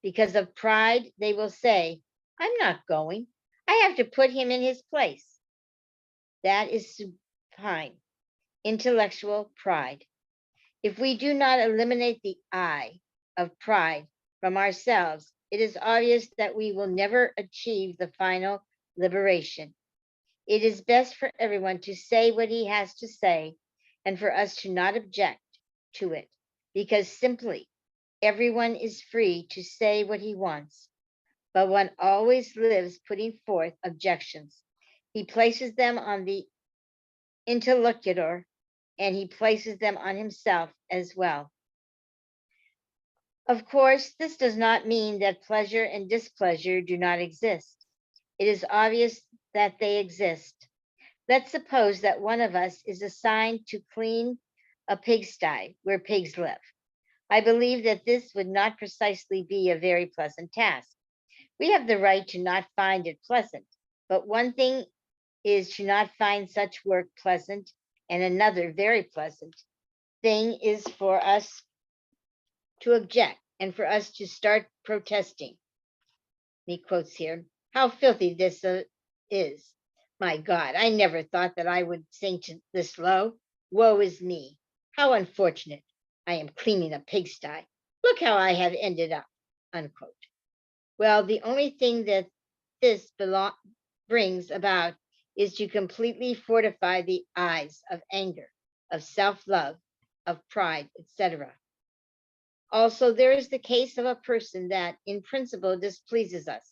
S2: Because of pride, they will say, I'm not going. I have to put him in his place. That is supine, intellectual pride. If we do not eliminate the I of pride from ourselves, it is obvious that we will never achieve the final liberation. It is best for everyone to say what he has to say and for us to not object to it, because simply everyone is free to say what he wants, but one always lives putting forth objections. He places them on the interlocutor and he places them on himself as well. Of course, this does not mean that pleasure and displeasure do not exist. It is obvious that they exist. Let's suppose that one of us is assigned to clean a pigsty where pigs live. I believe that this would not precisely be a very pleasant task. We have the right to not find it pleasant, but one thing is to not find such work pleasant, and another very pleasant thing is for us to object and for us to start protesting. He quotes here, how filthy this is. My God, I never thought that I would sink to this low. Woe is me. How unfortunate. I am cleaning a pigsty. Look how I have ended up, unquote. Well, the only thing that this brings about is to completely fortify the eyes of anger, of self-love, of pride, etc. Also, there is the case of a person that in principle displeases us.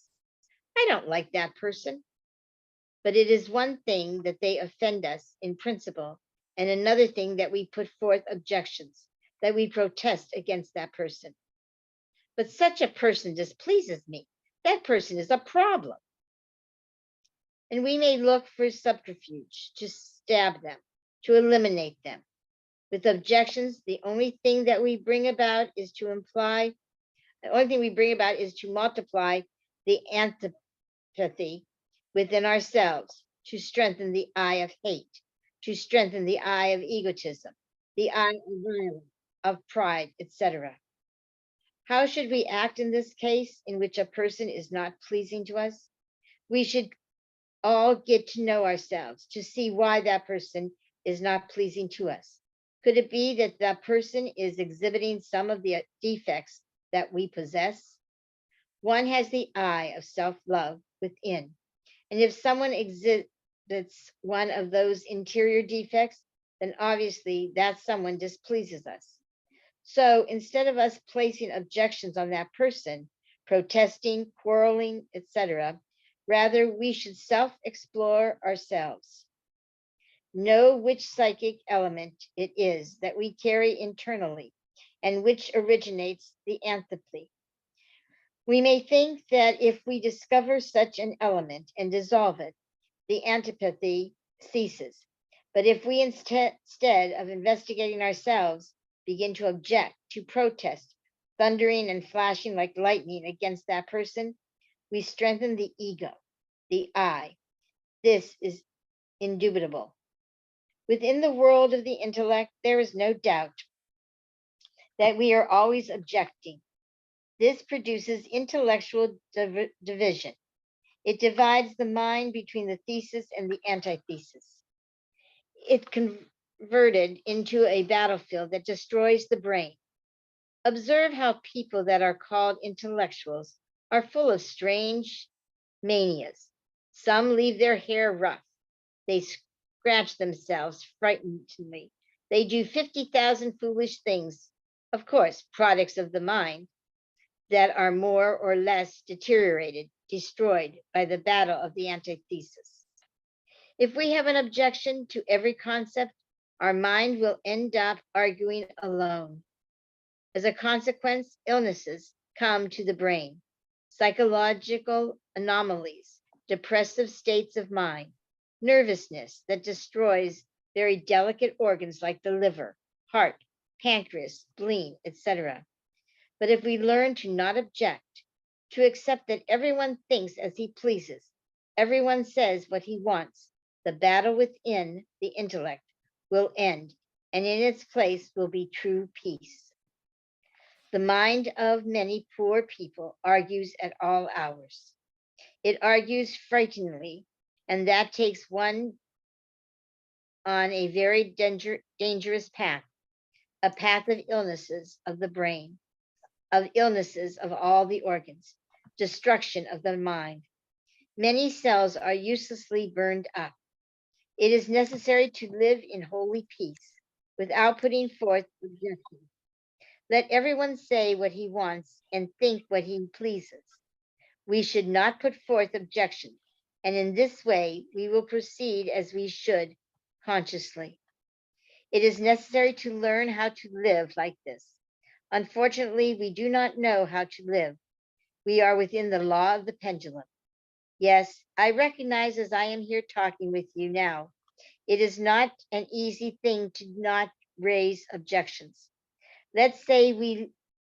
S2: I don't like that person, but it is one thing that they offend us in principle, and another thing that we put forth objections, that we protest against that person. But such a person displeases me. That person is a problem. And we may look for subterfuge to stab them, to eliminate them. With objections, the only thing that we bring about is to multiply the antipathy within ourselves, to strengthen the eye of hate, to strengthen the eye of egotism, the eye of violence, of pride, etc. How should we act in this case in which a person is not pleasing to us? We should all get to know ourselves to see why that person is not pleasing to us. Could it be that that person is exhibiting some of the defects that we possess? One has the eye of self-love within. And if someone exhibits one of those interior defects, then obviously that someone displeases us. So instead of us placing objections on that person, protesting, quarreling, etc., rather we should self-explore ourselves. Know which psychic element it is that we carry internally and which originates the antipathy. We may think that if we discover such an element and dissolve it, the antipathy ceases. But if we instead of investigating ourselves, begin to object, to protest, thundering and flashing like lightning against that person, we strengthen the ego, the I. This is indubitable. Within the world of the intellect, there is no doubt that we are always objecting. This produces intellectual division. It divides the mind between the thesis and the antithesis. It converted into a battlefield that destroys the brain. Observe how people that are called intellectuals are full of strange manias. Some leave their hair rough. They scratch themselves frighteningly. They do 50,000 foolish things, of course, products of the mind, that are more or less deteriorated, destroyed by the battle of the antithesis. If we have an objection to every concept, our mind will end up arguing alone. As a consequence, illnesses come to the brain, psychological anomalies, depressive states of mind, nervousness that destroys very delicate organs like the liver, heart, pancreas, spleen, etc. But if we learn to not object, to accept that everyone thinks as he pleases, everyone says what he wants, the battle within the intellect will end, and in its place will be true peace. The mind of many poor people argues at all hours. It argues frighteningly, and that takes one on a very dangerous path, a path of illnesses of the brain, of illnesses of all the organs, destruction of the mind. Many cells are uselessly burned up. It is necessary to live in holy peace without putting forth objections. Let everyone say what he wants and think what he pleases. We should not put forth objections, and in this way we will proceed as we should consciously. It is necessary to learn how to live like this. Unfortunately, we do not know how to live. We are within the law of the pendulum. Yes, I recognize as I am here talking with you now, it is not an easy thing to not raise objections. Let's say we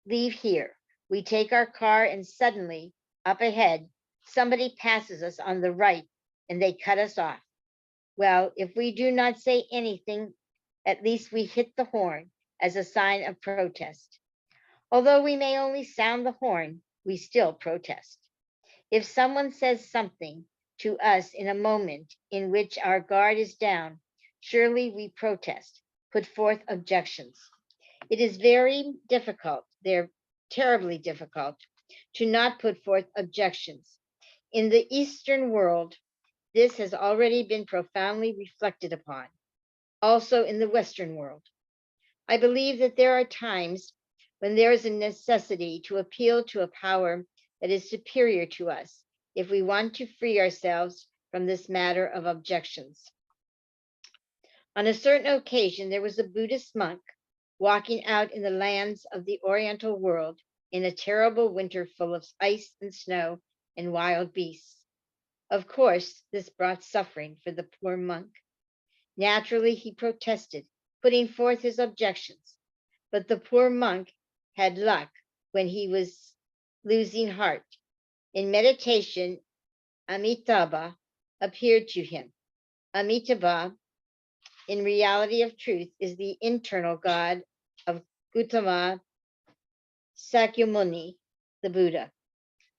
S2: leave here, we take our car, and suddenly, up ahead, somebody passes us on the right and they cut us off. Well, if we do not say anything, at least we hit the horn as a sign of protest. Although we may only sound the horn, we still protest. If someone says something to us in a moment in which our guard is down, surely we protest, put forth objections. It is very difficult, they're terribly difficult, to not put forth objections. In the Eastern world, this has already been profoundly reflected upon, also in the Western world. I believe that there are times when there is a necessity to appeal to a power that is superior to us if we want to free ourselves from this matter of objections. On a certain occasion, there was a Buddhist monk walking out in the lands of the Oriental world in a terrible winter full of ice and snow and wild beasts. Of course, this brought suffering for the poor monk. Naturally, he protested, putting forth his objections. But the poor monk had luck when he was losing heart. In meditation, Amitabha appeared to him. Amitabha, in reality of truth, is the internal God of Gautama Sakyamuni, the Buddha.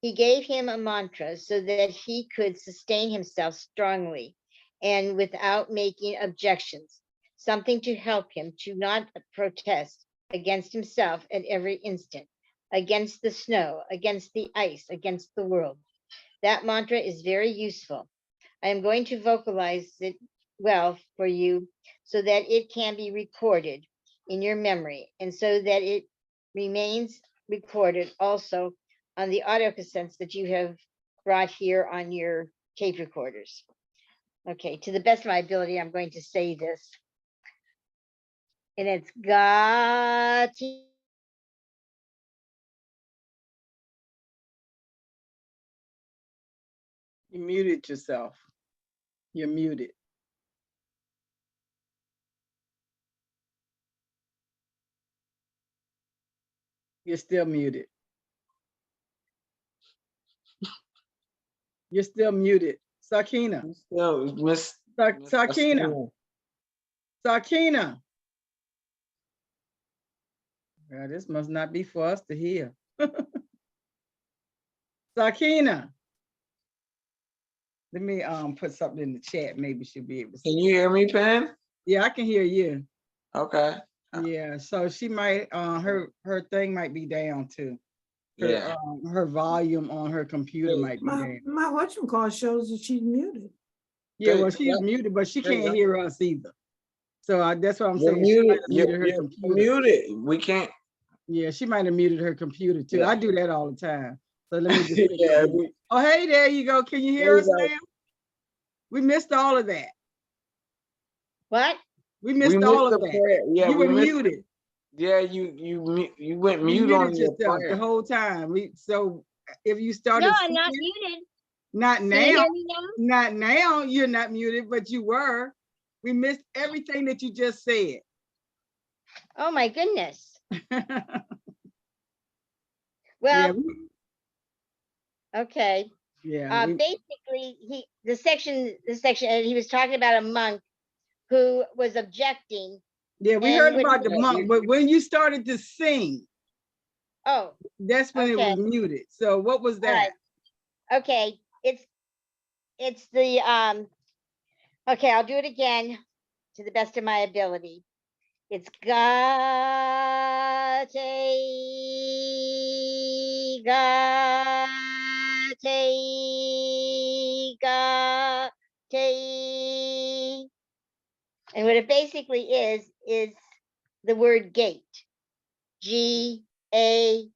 S2: He gave him a mantra so that he could sustain himself strongly and without making objections, something to help him to not protest against himself at every instant, against the snow, against the ice, against the world. That mantra is very useful. I am going to vocalize it well for you so that it can be recorded in your memory and so that it remains recorded also on the audio cassettes that you have brought here on your tape recorders. Okay, to the best of my ability, I'm going to say this. And it's Gati.
S1: You muted yourself. You're muted. You're still muted. You're still muted. Sakina.
S4: Still, Miss
S1: Sakina. Sakina. Well, this must not be for us to hear. Sakina. Let me put something in the chat. Maybe she'll be able to
S4: Can
S1: see.
S4: you hear me, Pen?
S1: Yeah, I can hear you.
S4: Okay.
S1: Yeah, so she might her thing might be down too. Her,
S4: Yeah.
S1: her volume on her computer might be down.
S5: My whatchamacallit shows that she's muted.
S1: Yeah, well,
S4: There-
S1: she's muted, but she
S4: there you
S1: can't
S4: go.
S1: hear us either. So that's what I'm
S4: You're
S1: saying. She might
S4: muted.
S1: have muted her
S4: You're
S1: computer.
S4: muted. We can't.
S1: Yeah, she might have muted her computer too.
S4: Yeah.
S1: I do that all the time. So let me just fix
S4: Yeah.
S1: it. Oh, hey, there you go. Can you hear
S4: There
S1: us
S4: you go.
S1: now? We missed all of that.
S2: What?
S1: We
S4: We
S1: missed
S4: missed
S1: all
S4: the
S1: of that.
S4: prayer. Yeah,
S1: You
S4: we
S1: were
S4: missed.
S1: muted.
S4: Yeah, you went
S1: You
S4: mute on
S1: muted
S4: your
S1: yourself the
S4: prayer.
S1: whole time. So if you started
S2: No, I'm not
S1: speaking,
S2: muted.
S1: not
S2: Can you
S1: now,
S2: hear me now?
S1: not now, you're not muted, but you were. We missed everything that you just said.
S2: Oh my goodness.
S1: Yeah,
S2: Well, okay.
S1: yeah.
S2: Basically, the section, and he was talking about a monk who was objecting.
S1: Yeah, we
S2: and
S1: heard
S2: when
S1: about the
S2: he-
S1: monk, but when you started to sing,
S2: Oh,
S1: that's when it
S2: Okay.
S1: was muted. So what was that?
S2: okay. It's the okay, I'll do it again. to the best of my ability. It's gate, gate. And what it basically is the word gate, Gate. And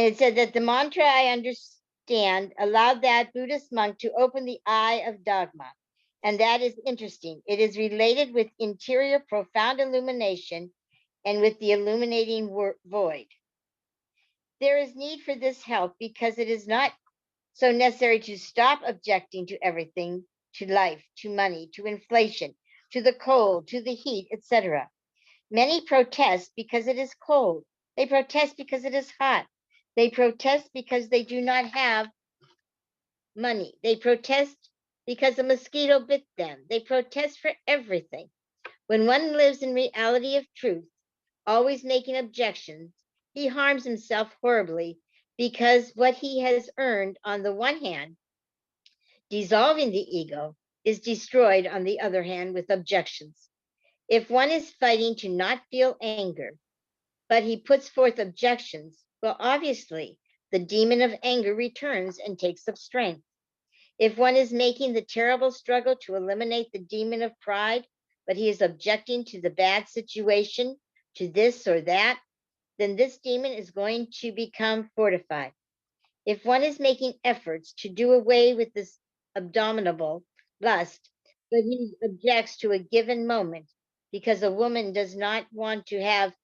S2: it said that the mantra I understand allowed that Buddhist monk to open the eye of Dogma. And that is interesting. It is related with interior profound illumination and with the illuminating void. There is need for this help because it is not so necessary to stop objecting to everything, to life, to money, to inflation, to the cold, to the heat, etc. Many protest because it is cold. They protest because it is hot. They protest because they do not have money. They protest because a mosquito bit them. They protest for everything. When one lives in reality of truth, always making objections, he harms himself horribly because what he has earned on the one hand, dissolving the ego, is destroyed on the other hand with objections. If one is fighting to not feel anger, but he puts forth objections, well, obviously, the demon of anger returns and takes up strength. If one is making the terrible struggle to eliminate the demon of pride, but he is objecting to the bad situation, to this or that, then this demon is going to become fortified. If one is making efforts to do away with this abominable lust, but he objects to a given moment because a woman does not want to have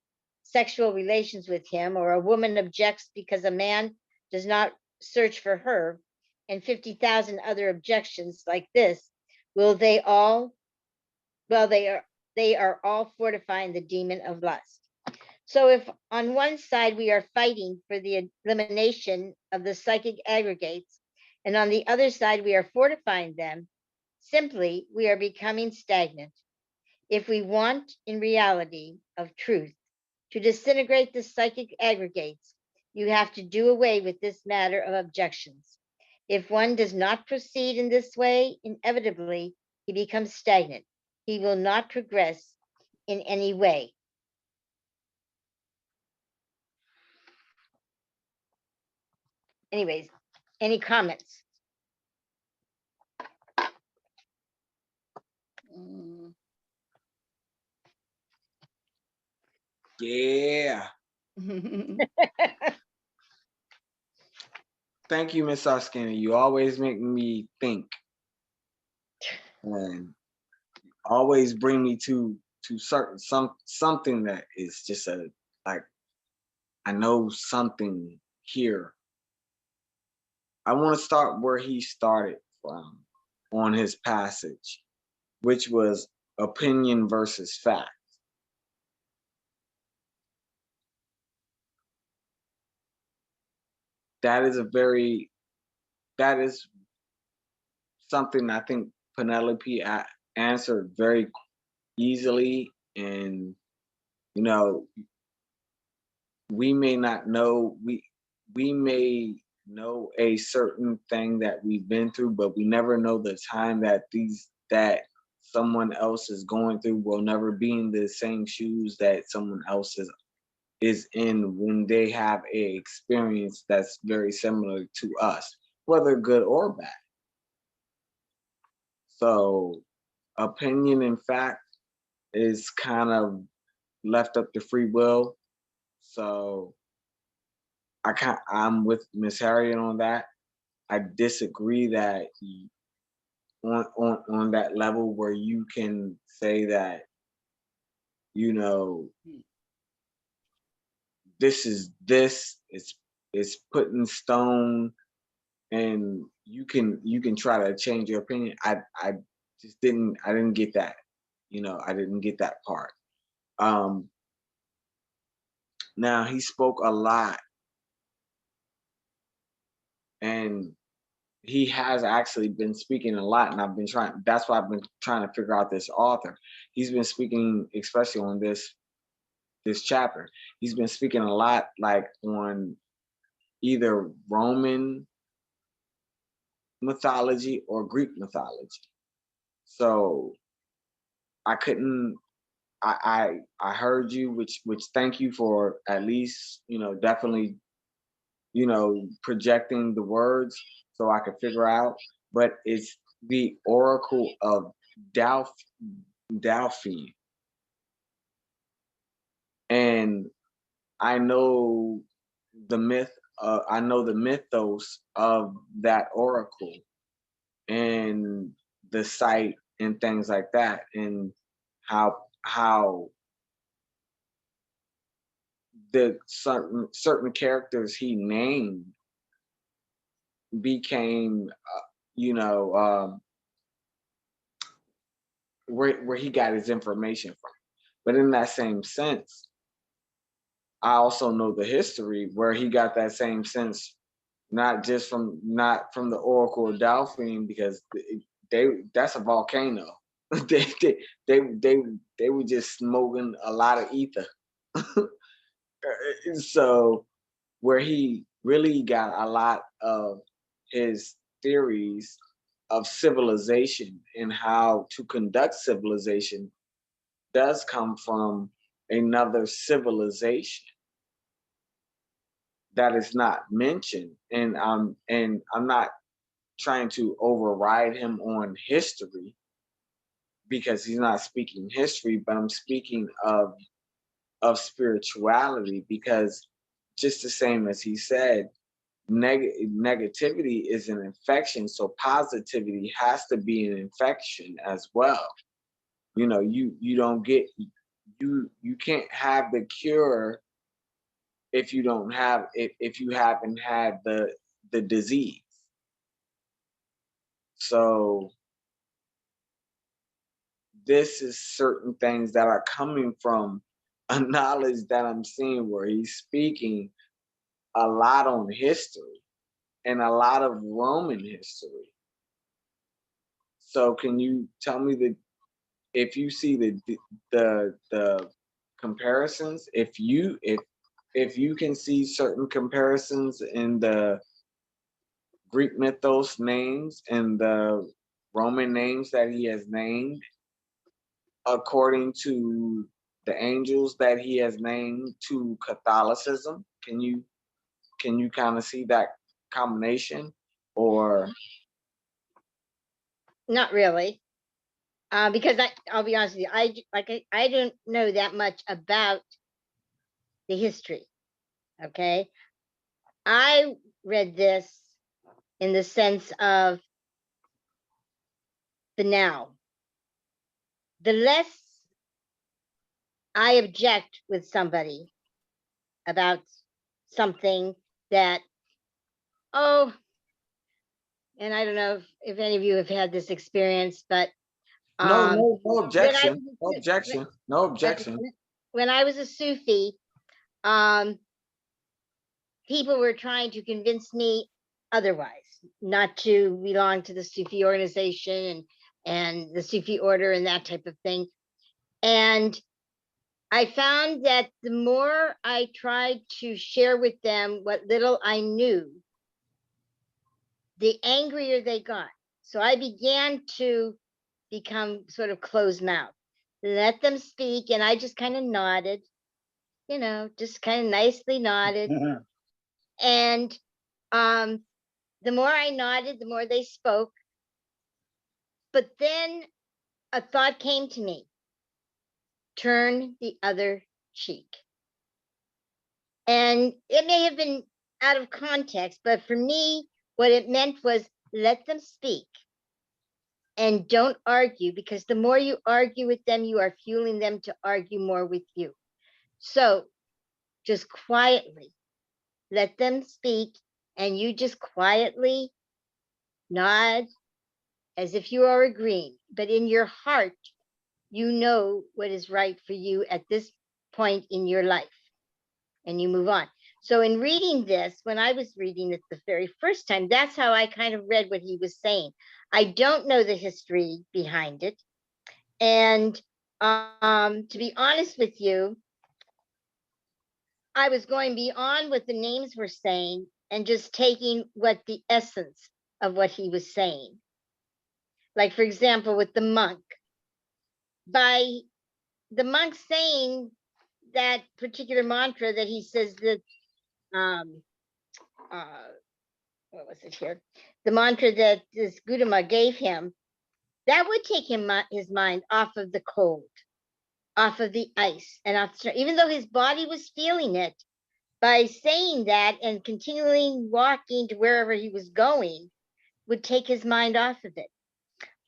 S2: sexual relations with him, or a woman objects because a man does not search for her, and 50,000 other objections like this, will they all, well, they are all fortifying the demon of lust. So if on one side we are fighting for the elimination of the psychic aggregates, and on the other side we are fortifying them, simply we are becoming stagnant. If we want in reality of truth to disintegrate the psychic aggregates, you have to do away with this matter of objections. If one does not proceed in this way, inevitably he becomes stagnant. He will not progress in any way. Anyways, any comments?
S4: Yeah. Thank you, Miss Sakina. You always make me think and always bring me to something that is just like I know something here. I want to start where he started from on his passage, which was opinion versus fact. That is something I think Penelope answered very easily. And you know, we may not know, we may know a certain thing that we've been through, but we never know the time that someone else is going through. Will never be in the same shoes that someone else is in when they have a experience that's very similar to us, whether good or bad. So opinion and fact is kind of left up to free will. So I'm with Miss Harriet on that. I disagree that on that level where you can say that, you know, it's put in stone and you can try to change your opinion. I didn't get that. You know, I didn't get that part. Now he spoke a lot, and he has actually been speaking a lot, and that's why I've been trying to figure out this author. He's been speaking, especially on this chapter. He's been speaking a lot, like on either Roman mythology or Greek mythology. So I couldn't. I heard you, which thank you for at least definitely projecting the words so I could figure out. But it's the Oracle of Delphine, and I know the myth. I know the mythos of that oracle and the site and things like that, and how the certain characters he named became you know where he got his information from. But in that same sense, I also know the history where he got that same sense, not from the Oracle of Delphine, because that's a volcano. they, they they they they were just smoking a lot of ether. So where he really got a lot of his theories of civilization and how to conduct civilization does come from another civilization that is not mentioned. And I'm not trying to override him on history because he's not speaking history, but I'm speaking of spirituality, because just the same as he said, negativity is an infection, so positivity has to be an infection as well. You don't get, you can't have the cure if you don't have, if you haven't had the disease. So this is certain things that are coming from a knowledge that I'm seeing where he's speaking a lot on history and a lot of Roman history. So can you tell me if you see the comparisons, if you can see certain comparisons in the Greek mythos names and the Roman names that he has named according to the angels that he has named to Catholicism? Can you kind of see that combination? Or
S2: Not really. Because I'll be honest with you, I don't know that much about the history. Okay, I read this in the sense of the now. The less I object with somebody about something that, oh, and I don't know if any of you have had this experience, but
S4: no
S2: when I
S4: objection, no
S2: was
S4: objection, no objection.
S2: when I was a Sufi, um, people were trying to convince me otherwise, not to belong to the Sufi organization and the Sufi order and that type of thing. And I found that the more I tried to share with them what little I knew, the angrier they got. So I began to become sort of closed mouth, let them speak. And I just kind of nodded, just kind of nicely nodded. And the more I nodded, the more they spoke. But then a thought came to me: turn the other cheek. And it may have been out of context, but for me, what it meant was let them speak and don't argue, because the more you argue with them, you are fueling them to argue more with you. So just quietly let them speak, and you just quietly nod as if you are agreeing. But in your heart, you know what is right for you at this point in your life, and you move on. So in reading this, when I was reading it the very first time, that's how I kind of read what he was saying. I don't know the history behind it. And to be honest with you, I was going beyond what the names were saying and just taking what the essence of what he was saying. Like, for example, with the monk, by the monk saying that particular mantra that he says that, what was it here? The mantra that this Gautama gave him, that would take him his mind off of the cold, off of the ice, and even though his body was feeling it, by saying that and continually walking to wherever he was going, would take his mind off of it.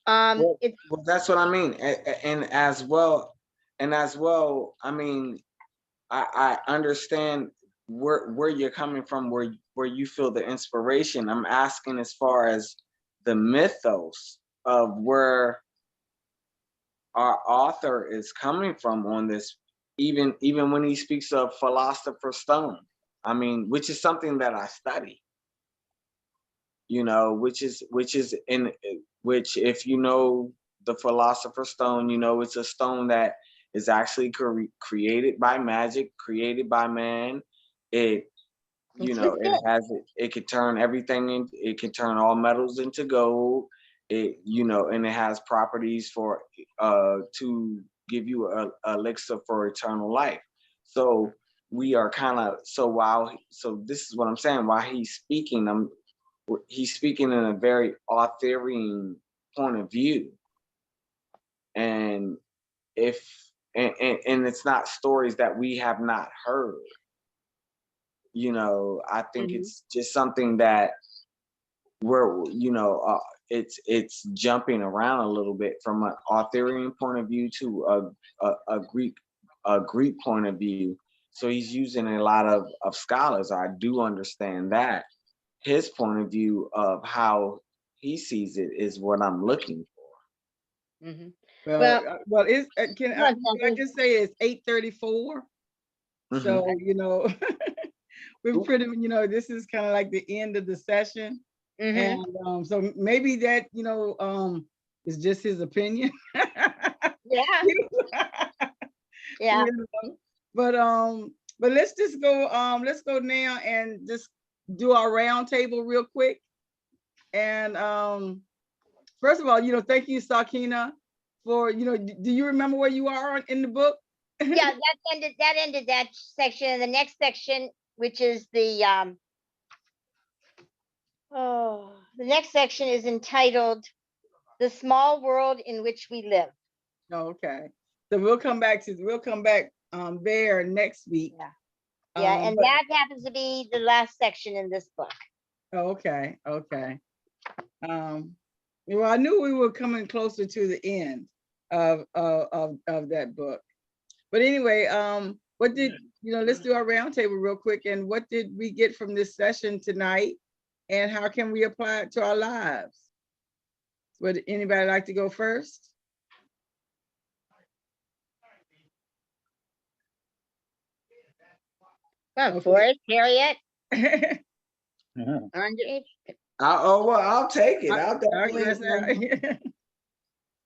S4: Well, that's what I mean, and as well, I mean, I understand where you're coming from, where you feel the inspiration. I'm asking as far as the mythos of where our author is coming from on this, even when he speaks of philosopher's stone. I mean, which is something that I study. You know, which is in which, if you know the philosopher's stone, you know it's a stone that is actually created by magic, created by man. It, you know, it could turn everything in, it can turn all metals into gold. It, you know, and it has properties for to give you a elixir for eternal life. So we are kind of, so this is what I'm saying, while he's speaking, he's speaking in a very Arthurian point of view. And if and it's not stories that we have not heard. You know, I think it's just something that we're, you know, it's jumping around a little bit from an Arthurian point of view to a Greek point of view. So he's using a lot of scholars. I do understand that. His point of view of how he sees it is what I'm looking for.
S1: Well, it's can I just say it's 8:34. So, you know, we're pretty, you know, this is kind of like the end of the session. And so maybe that, you know, is just his opinion.
S2: Yeah. Yeah.
S1: You know? But let's just go, let's go now and just do our round table real quick. And first of all, you know, thank you, Sakina, for, you know, do you remember where you are in the book?
S2: Yeah, that ended that section. And the next section, which is the next section is entitled "The Small World in Which We Live."
S1: Okay. So we'll come back there next week.
S2: Yeah, and that happens to be the last section in this book.
S1: Okay. Well, I knew we were coming closer to the end of that book. But anyway, what did, you know, let's do our roundtable real quick. And what did we get from this session tonight? And how can we apply it to our lives? Would anybody like to go first?
S2: Well, Forrest, Harriet,
S3: Yeah.
S4: I'll take it.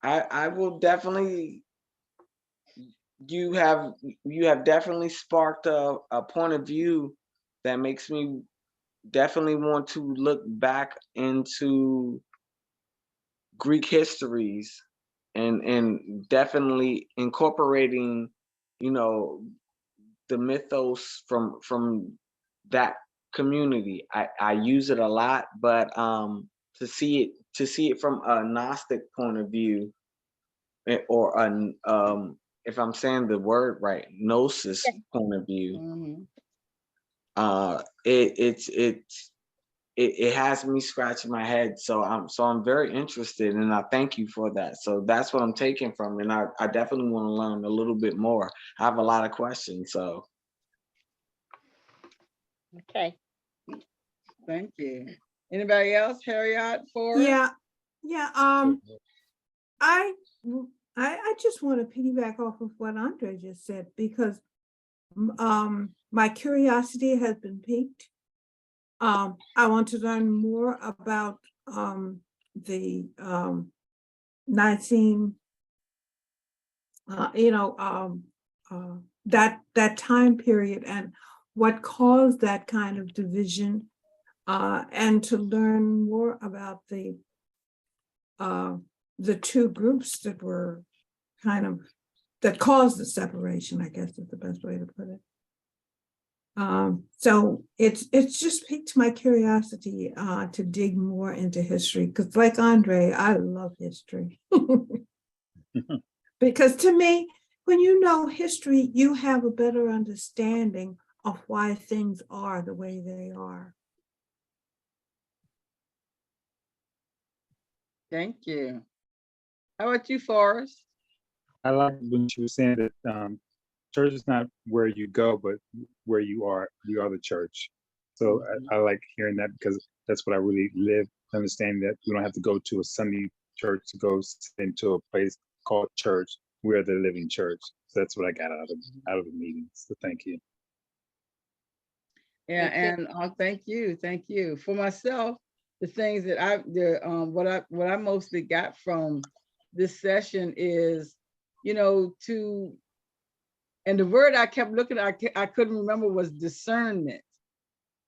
S4: I will definitely. You have definitely sparked a point of view that makes me definitely want to look back into Greek histories and definitely incorporating, you know, the mythos from that community. I use it a lot, but to see it from a Gnostic point of view, or an if I'm saying the word right, Gnosis point of view, it has me scratching my head. So I'm very interested, and I thank you for that. So that's what I'm taking from, and I definitely want to learn a little bit more. I have a lot of questions. So
S2: okay.
S1: Thank you. Anybody else? Harriet, Forrest?
S5: Yeah. I just want to piggyback off of what Andre just said, because my curiosity has been piqued. I want to learn more about the Nicene, that time period and what caused that kind of division and to learn more about the two groups that were that caused the separation, I guess is the best way to put it. So it's just piqued my curiosity to dig more into history, because like Andre, I love history. Because to me, when you know history, you have a better understanding of why things are the way they are.
S1: Thank you. How about you, Forrest?
S3: I like when she was saying that church is not where you go, but where you are. You are the church. So I like hearing that, because that's what I really live, understanding that we don't have to go to a Sunday church to go sit into a place called church. We are the living church. So that's what I got out of the meeting. So thank you.
S1: Yeah,
S2: Thank you.
S1: and thank you. For myself, the things that what I mostly got from this session is, and the word I kept looking at, I couldn't remember, was discernment.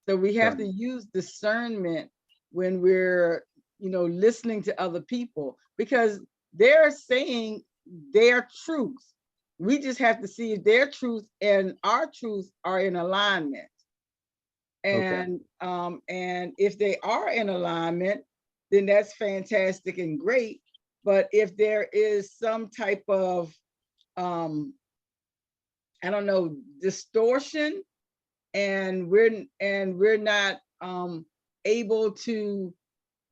S1: So we have to use discernment when we're, listening to other people, because they're saying their truth. We just have to see if their truth and our truth are in alignment. And if they are in alignment, then that's fantastic and great. But if there is some type of I don't know, distortion, and we're not able to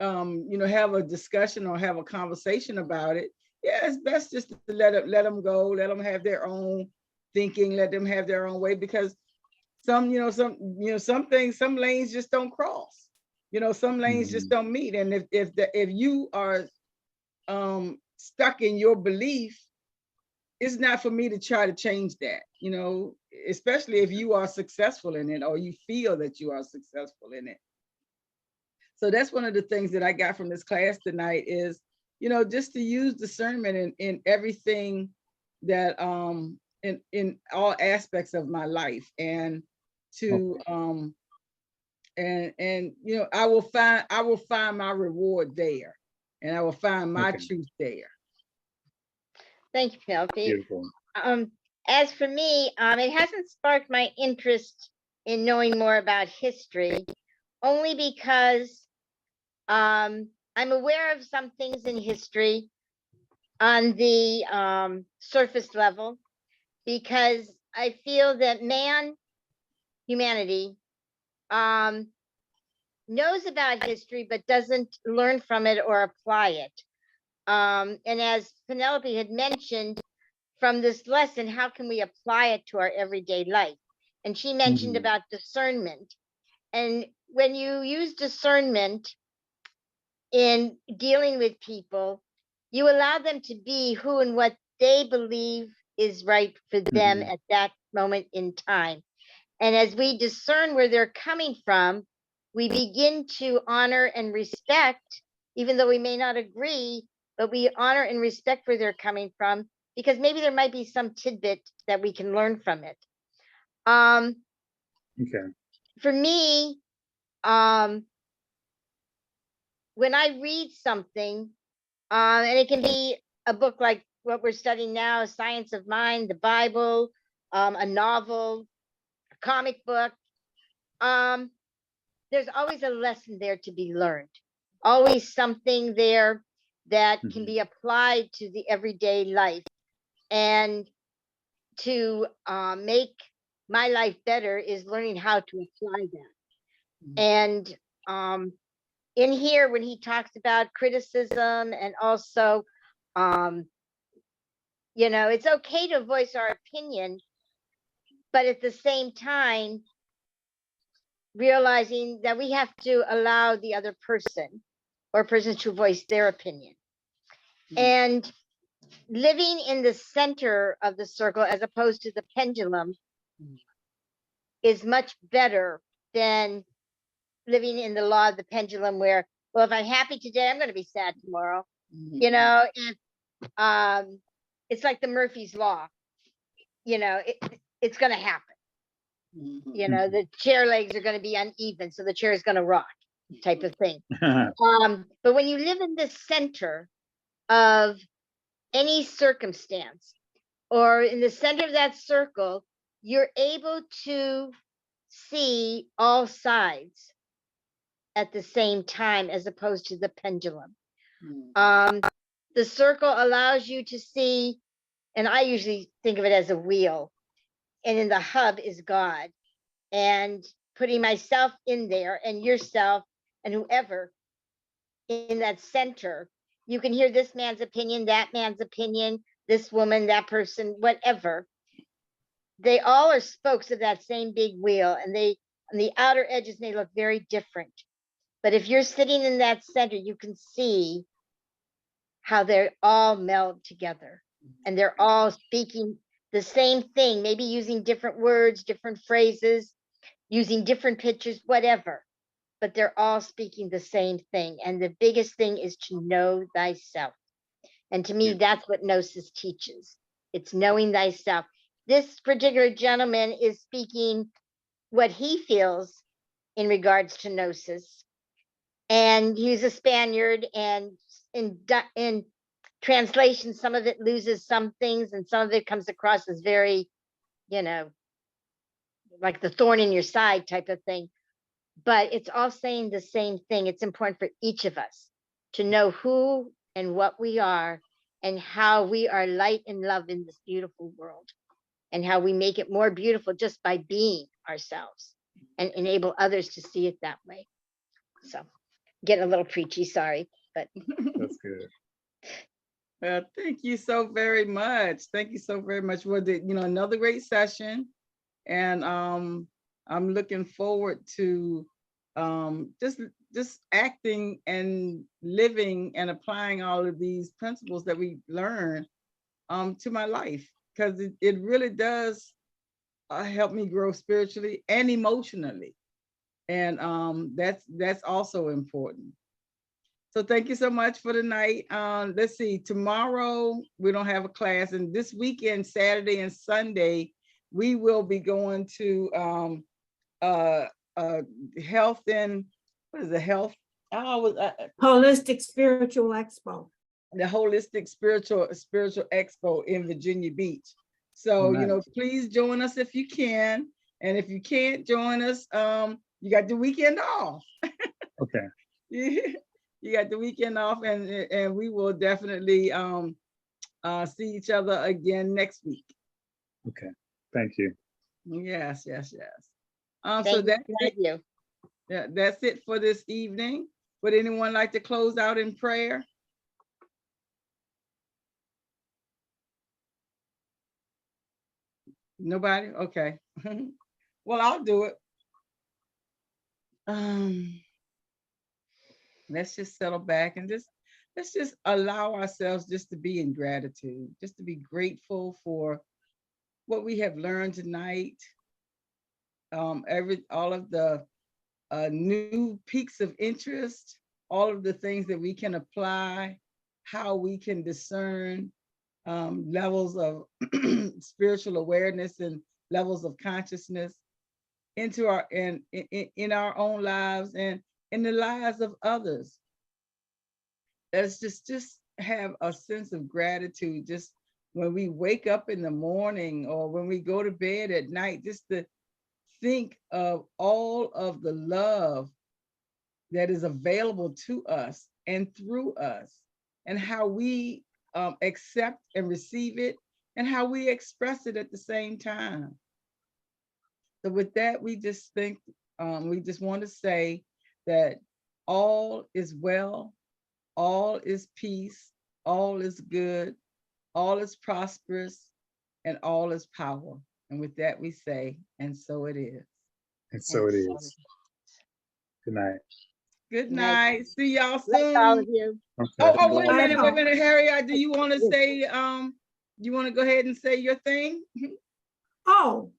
S1: have a discussion or have a conversation about it, yeah, it's best just to let them go, let them have their own thinking, let them have their own way, because some things, some lanes just don't cross, some lanes just don't meet. And if you are stuck in your belief, it's not for me to try to change that, especially if you are successful in it, or you feel that you are successful in it. So that's one of the things that I got from this class tonight is, just to use discernment in everything that in all aspects of my life, and to I will find my reward there, and I will find my truth there.
S2: Thank you, Penelope.
S3: Beautiful.
S2: As for me, it hasn't sparked my interest in knowing more about history, only because I'm aware of some things in history on the surface level, because I feel that humanity, knows about history, but doesn't learn from it or apply it. And as Penelope had mentioned, from this lesson, how can we apply it to our everyday life? And she mentioned about discernment. And when you use discernment in dealing with people, you allow them to be who and what they believe is right for them at that moment in time. And as we discern where they're coming from, we begin to honor and respect, even though we may not agree, but we honor and respect where they're coming from, because maybe there might be some tidbit that we can learn from it. For me, when I read something, and it can be a book like what we're studying now, Science of Mind, the Bible, a novel, a comic book, there's always a lesson there to be learned, always something there that can be applied to the everyday life. And to make my life better is learning how to apply that. And in here, when he talks about criticism, and also, it's okay to voice our opinion, but at the same time, realizing that we have to allow the other person or persons to voice their opinion. And living in the center of the circle as opposed to the pendulum is much better than living in the law of the pendulum, where, well, if I'm happy today, I'm going to be sad tomorrow. It's like the Murphy's law. It's going to happen. You know, the chair legs are going to be uneven, so the chair is going to rock, type of thing. But when you live in the center of any circumstance, or in the center of that circle, you're able to see all sides at the same time, as opposed to the pendulum. The circle allows you to see, and I usually think of it as a wheel, and in the hub is God, and putting myself in there and yourself and whoever in that center, you can hear this man's opinion, that man's opinion, this woman, that person, whatever. They all are spokes of that same big wheel, and they, on the outer edges, may look very different. But if you're sitting in that center, you can see how they're all meld together, and they're all speaking the same thing, maybe using different words, different phrases, using different pictures, whatever, but they're all speaking the same thing. And the biggest thing is to know thyself. And to me, that's what Gnosis teaches. It's knowing thyself. This particular gentleman is speaking what he feels in regards to Gnosis. And he's a Spaniard, and in translation, some of it loses some things, and some of it comes across as very, you know, like the thorn in your side type of thing. But it's all saying the same thing. It's important for each of us to know who and what we are, and how we are light and love in this beautiful world, and how we make it more beautiful just by being ourselves, and enable others to see it that way. So, getting a little preachy, sorry, but
S3: That's good.
S1: Thank you so very much. Thank you so very much for the, another great session. And I'm looking forward to just acting and living and applying all of these principles that we learn to my life, because it really does help me grow spiritually and emotionally. And that's also important. So thank you so much for the night. Let's see, tomorrow we don't have a class, and this weekend, Saturday and Sunday, we will be going to health and what is the health?
S5: Holistic Spiritual Expo.
S1: The Holistic Spiritual Expo in Virginia Beach. So,
S3: Nice.
S1: please join us if you can. And if you can't join us, you got the weekend off.
S3: Okay.
S1: You got the weekend off, and we will definitely see each other again next week.
S3: Okay. Thank you.
S1: Yes. So
S2: thank you.
S1: That's it for this evening. Would anyone like to close out in prayer? Nobody? Okay. Well, I'll do it. Let's just settle back and let's just allow ourselves just to be in gratitude, just to be grateful for what we have learned tonight. All of the new peaks of interest, all of the things that we can apply, how we can discern levels of spiritual awareness and levels of consciousness into in our own lives and in the lives of others. Let's just have a sense of gratitude, just when we wake up in the morning or when we go to bed at night, just to think of all of the love that is available to us and through us, and how we accept and receive it, and how we express it at the same time. So with that, we just want to say that all is well, all is peace, all is good, all is prosperous, and all is power. And with that, we say, and so it is.
S3: And so it is. Good night.
S1: Good night. See y'all
S2: Like
S1: soon.
S2: all of you.
S3: Okay.
S1: Oh, wait a
S5: Bye.
S1: minute, Harry. Do you want to say, you want to go ahead and say your thing?
S5: Oh,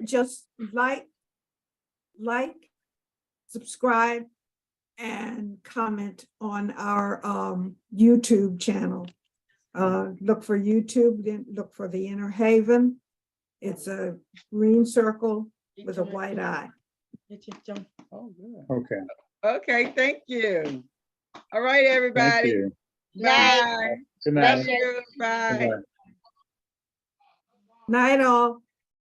S5: just like, subscribe, and comment on our YouTube channel. Look for YouTube, then look for the Inner Haven. It's a green circle with a white eye.
S1: Oh, good.
S3: Okay,
S1: Okay, thank you. All right,
S3: thank
S1: everybody.
S3: you.
S2: Night.
S1: Bye.
S3: Good
S2: Bless
S3: night.
S2: you.
S1: Bye.
S3: Good night.
S5: Night all.